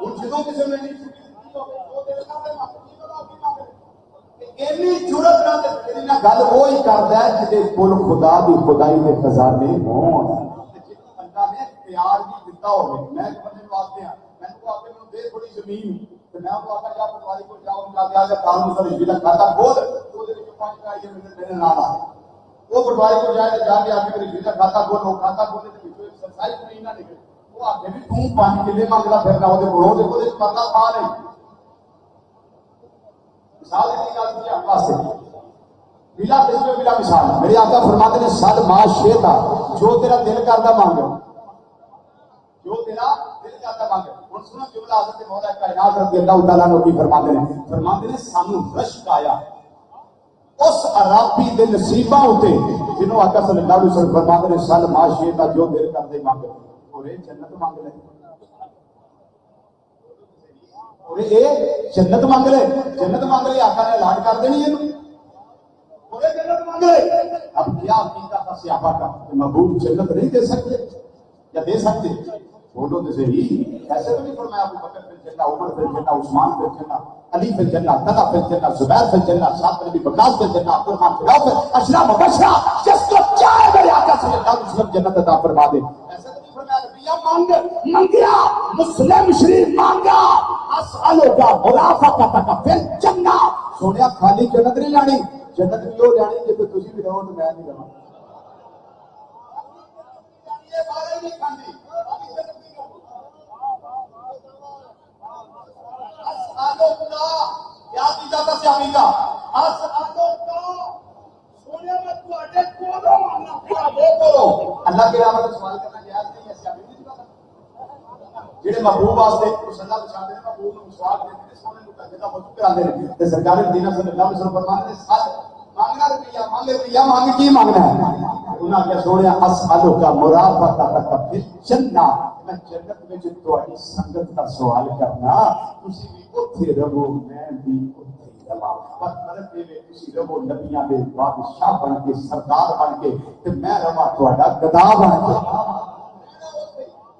ان چیزوں کی سے میں نہیں اینی جرت نہ تیری نہ گل وہی کردا ہے جدے کول خدا دی خدائی دے خزانے ہون، اللہ نے پیار بھی دتا ہوے۔ میں ایک بندے نوں آکھدے ہاں میں کو آکھے مینوں دے تھوڑی زمین تے میں کو آکھا جا پٹواری کو جاؤ جا کے کام کر جی دا کھاتا کھول تو دے وچ 5 رائے میرے نال آ وہ پٹواری کو جائے تے جا کے آکھے میری جی دا کھاتا کھول، وہ کھاتا کھولے تے وچ ایکسرسائز نہیں نہ نکلے، وہ آکھے بھی تو 5 کلے مانگدا پھرنا او دے کولوں تے کوئی پردہ پا نہیں۔ مثال کی گل کی ہم واسطے بلا قسم بلا مثال میرے آقا فرماتے ہیں سل ما شئت، جو تیرا دل کردا مانگ، جو تیرا دل کردا مانگ۔ ہن سنو جملہ حضرت مولا کائنات رضی اللہ تعالیٰ عنہ کی فرماتے ہیں سانو رشک آیا اس عرابی دے نصیباں اتے جنہوں آقا صلی اللہ علیہ وسلم فرماتے ہیں سل ما شئت، جو دل کردے مانگ، اور جنت مانگ لے، اور جنت مانگ لے، جنت مانگ لے، آقا نے اعلان کر دینی ہے اور جنت مانگ لے۔ اب کیا عقیدہ تھا صحابہ کا کہ محبوب جنت نہیں دے سکتے یا دے سکتے؟ بولو تو صحیح، ایسے تو نہیں فرمایا ابو بکر فی الجنہ، عمر فی الجنہ، عثمان فی الجنہ، علی فی الجنہ، طلحہ فی الجنہ، زبیر فی الجنہ، سعد بن ابی وقاص فی الجنہ، عبد الرحمن فی الجنہ، اشرا مبشرہ، جس کو چاہے میرے آقا صلی اللہ علیہ وسلم جنت عطا فرما دے۔ ایسے تو نہیں فرمایا نبیہ مانگ منگیا، مسلم شریف مانگا، اسألک مرافقتک فی الجنہ، سونیا خالی جنت نہیں جانی، جنت بھی ہو جانی جب تسی بھی رہو تو میں نہیں رہا۔ یہ بارے نہیں کھاندی اسالو کا کیا دیتا تھا سیامی کا اسالو کا سونے میں تواڈے کولوں مانگنا تواڈے کولوں اللہ کے رحمت سوال کرنا جائز نہیں ہے سیامی نہیں پتہ جڑے محبوب واسطے مسلح بچاتے ہیں محبوب نوں مسواک دیندے نے سونے نوں کہندے دا وضو کراندے نے تے سرکار مدینہ صلی اللہ علیہ وسلم فرماتے ہیں سچ مانگنا روپیہ مانگ کی مانگنا ہے انہاں کہ سونے اسالو کا مرافقہ کا فی الجنہ میں جنت میں جو تہاڈی سنگت کا سوال کرنا تسی بھی اوتھے رہو میں بھی اوتھے رہاں پر فرق یہ ہے تسی رہو نبیاں دے بادشاہ بن کے سردار بن کے تے میں رہاں تہاڈا گدا بن کے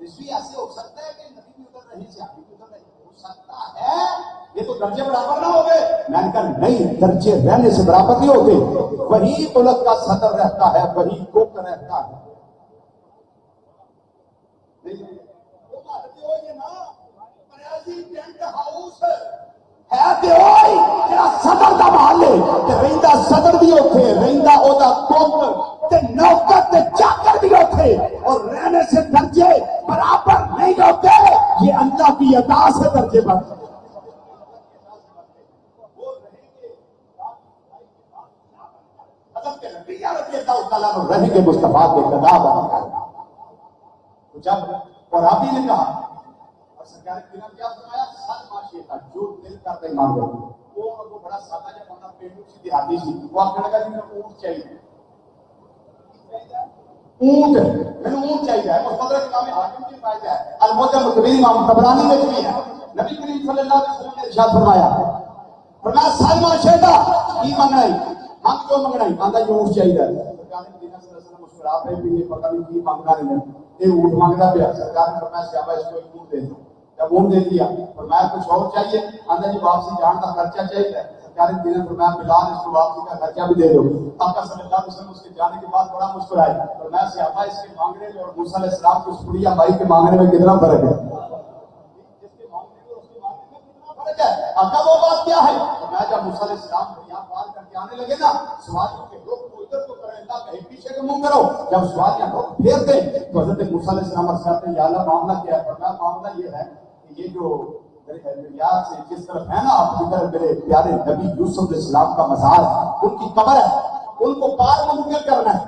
اس بھی ایسے ہو سکتا ہے کہ نبی بھی ادھر رہی سے آبی بھی ادھر رہی ہو سکتا ہے یہ تو درجے برابر نہ ہو گئے میں نے کہا نہیں درجے رہنے سے برابر نہیں ہوتے وہی ملک کا صدر رہتا ہے وہی کوک رہتا ہے صدر دا محل رہندا صدر بھی اوتھے رہندا او دا کوک تے نوکر تے چاکر بھی اوتھے اور رہنے سے درجے برابر نہیں ہوتے یہ اللہ کی ادا سے درجے برابر رہیں گے مصطفیٰ کے گدا بن کر جب اور آبی نے کہا اور سرکار نے کیا فرمایا سل معاشیے کا جو دل کرتا ہے مانگو وہ بڑا سادہ جب بندہ پیٹو سی دیہاتی سی وہ آپ کہنے کا جی میں اونٹ چاہیے اونٹ میں نے اونٹ چاہیے ہے مصدرک امام حاکم کی روایت ہے المعجم الکبیر امام طبرانی میں بھی ہے نبی کریم صلی اللہ علیہ وسلم نے ارشاد فرمایا سل معاشیے کا کی منگنا ہے ہم جو منگنا ہے آندہ جو اونٹ چاہیے سرکار نے مدینہ صلی اللہ علیہ وسلم مسکرا پہ بھی یہ پتہ نہیں کی مانگنا نہیں یہ اونٹ مانگنا پیا سرکار نے فرمایا صحابہ اس کو ایک اونٹ دے دو جب اونٹ دے دیا فرمایا کچھ اور چاہیے آندہ جی واپسی جان کا خرچہ چاہیے سرکار نے فرمایا بلال اس کو واپسی کا خرچہ بھی دے دو آقا صلی اللہ علیہ وسلم اس کے جانے کے بعد بڑا مسکرائے فرمایا صحابہ اس کے مانگنے میں اور موسیٰ علیہ السلام کو اس بڑھیا بھائی کے مانگنے میں کتنا فرق ہے آقا وہ بات کیا ہے میں جب موسیٰ علیہ السلام یہاں پار کر کے آنے لگے نا سواریوں کے لوگ کو ادھر کو کریں اللہ کہیں پیچھے کے منہ کرو جب سواریاں لوگ پھیرتے تو حضرت موسیٰ علیہ السلام عرض کرتے ہیں یا اللہ معاملہ کیا ہے فرمایا معاملہ یہ ہے کہ یہ جو یاد سے جس طرف ہے نا آپ کی طرف میرے پیارے نبی یوسف علیہ السلام کا مزار ان کی قبر ہے ان کو پار منتقل کرنا ہے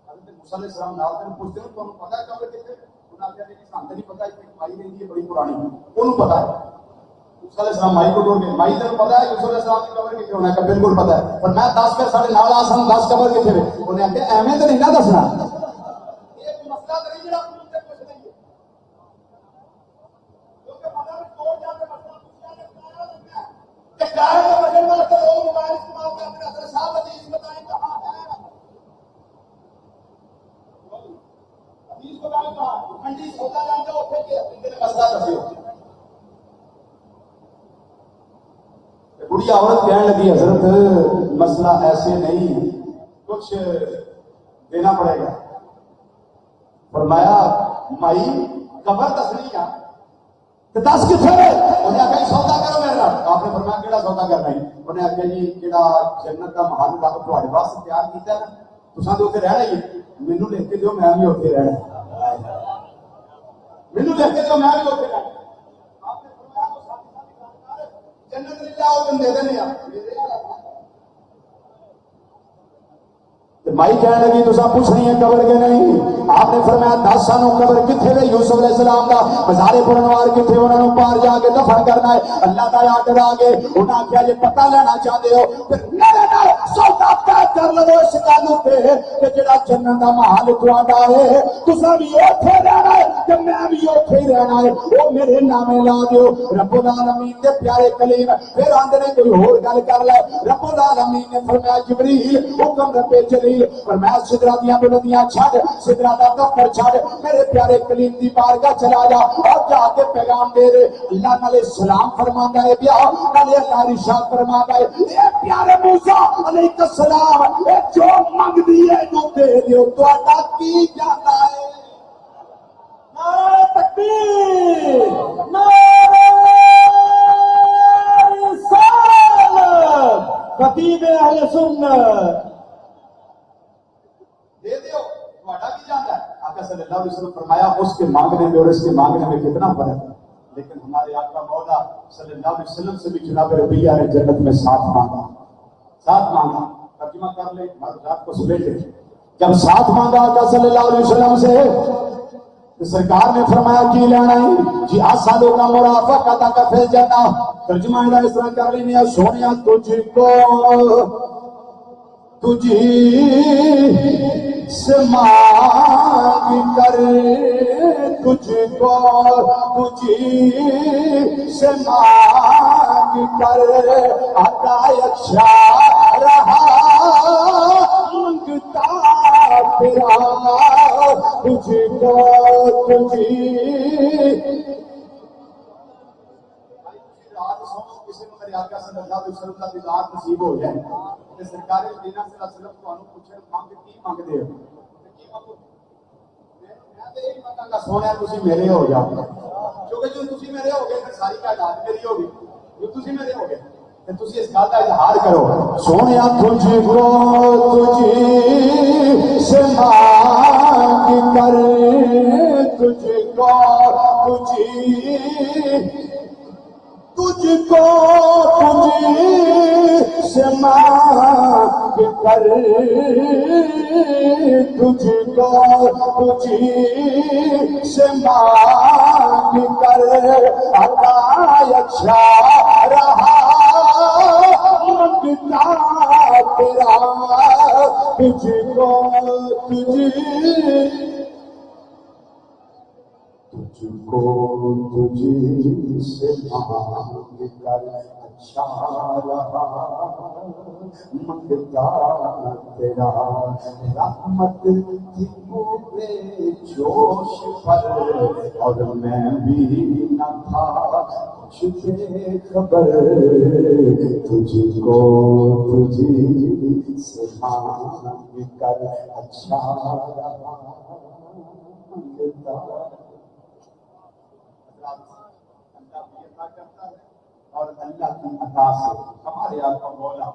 حضرت موسیٰ علیہ السلام نال سے پوچھتے ہیں تو ہم پتہ ہے قبر کتنے انہوں نے کہا کہ سامنے نہیں پتہ ہے کہ مائی رہی ہے بڑی پرانی انہوں پتہ ہے موسیٰ علیہ السلام مائی کو ڈور گئے مائی تک پتہ ہے کہ موسیٰ علیہ السلام کی قبر کتنے ہونا ہے کہ بالکل پتہ ہے پر میں 10 کر ساڑھے نال آسان 10 قبر کتنے ہوئے انہیں کہا اہمیت نہیں نہ دسنا ایک مسئلہ نہیں جڑا آپ مجھے کچھ نہیں ہے کیونکہ مدر توڑ جاتے مسئلہ پوچھا لگتا ہے کہ چاہے تو بجن واسطے لوگ موبائل استعمال کرتے ہیں حضرت صاحب حدیث بتائیں کہاں ہے حدیث بتائیں کہاں حدیث ہوتا جانتے ہو پھر کہ مسئلہ دسیو بڑی عورت کہنے لگی حضرت مسئلہ ایسے نہیں کچھ دینا پڑے گا فرمایا مائی قبر دسنی ہے تو 10 کتنے انہیں آگے سودا کرو میرے نال آپ نے فرمایا کیڑا سودا کرنا ہے انہیں آگے جی کیڑا جنت کا محل رب تہاڈے واسطے تیار کیتا ہے نا تساں تے اوتھے رہنا ہی مینوں لکھ کے دیو میں بھی اوتھے رہنا مینوں لکھ کے دیو میں بھی اوتھے رہنا جنت لے جاؤ تم دے دینے مائی کہنے لگی تساں پوچھنی ہے قبر کے نہیں آپ نے فرمایا 10 سانوں قبر کتنے وے یوسف علیہ السلام دا مزار پرنوار کتنے انہوں نے پار جا کے دفن کرنا ہے اللہ دا یاد آ گئے انہاں کیا یہ پتہ لینا چاہتے ہو پھر میرے نال سودا طے کر لو اس قانون پہ کہ جڑا جنت دا محل تہاڈا ہے تساں بھی اوتھے رہنا ہے کہ میں بھی اوتھے ہی رہنا ہے او میرے نامے لا دیو رب العالمین دے پیارے کلیم پھر آندے نے کوئی اور گل کر لے رب العالمین نے فرمایا جبریل حکم رب جلیل پر میں سدرا دیا بلندیاں چھڑ سدرا دا دفتر چھڑ میرے پیارے کلیم دی بارگاہ چلا جا اور جا کے پیغام دے دے اللہ علیہ السلام فرماندا ہے بیا علیہ اللہ ارشاد فرماندا ہے اے پیارے موسیٰ علیہ السلام اے جو منگ دیے نو دے دیو تہاڈا کی جاتا ہے نعرہ تکبیر نعرہ رسالت خطیب اہل سنت دے دیو تہاڈا کی جاندا ہے آقا اللہ علیہ وسلم فرمایا اس کے مانگنے میں اور اس کے مانگنے میں کتنا فرق ہے، لیکن ہمارے آقا مولا صلی اللہ علیہ وسلم سے بھی جناب ربیہ نے جنت میں ساتھ مانگا، ساتھ مانگا۔ ترجمہ کر لیں، رات کو سمجھ لیں، جب ساتھ مانگا آقا صلی اللہ علیہ وسلم سے تو سرکار نے فرمایا کی لینا ہے جی آسادوں کا مرافقہ کا فی جنہ۔ ترجمہ اس طرح کر لیں، سونیا تجھ کو تجھی سے مانگ کر، تجھ کو تجھی سے مانگ کر عطا اچھا رہا منگتا تیرا، تجھ کو تجھی کسی کو میرے آقا صلی اللہ علیہ وسلم کا دیدار نصیب ہو جائے کہ سرکار مدینہ صلی اللہ علیہ وسلم کو انہوں پوچھے مانگ کی مانگتے ہو، میں تو یہی مانگا گا سونے تسی میرے ہو جاؤ، کیونکہ جو تسی میرے ہو گئے پھر ساری کائنات میری ہوگی، جو تسی میرے ہو گئے پھر تسی اس بات کا اظہار کرو، سونے تجھ کو تجھی سے مانگ کر، تجھ کو تجھی تجھ کو تجھی سے مانگ کر، تجھ کو تجھی سے مانگ کر عطا اچھا رہا منگتا تیرا، تجھ کو تجھی تجھ کو تجھی سے مانگ کر اچھا رہا منگتا تیرا، رحمت تھی پورے جوش پر اور میں بھی نہ تھا کچھ بے خبر، تجھ کو تجھی سے مانگ کر اچھا رہا منگتا۔ اللہ کرتا ہے اور اللہ کی عطا سے ہمارے آقا مولا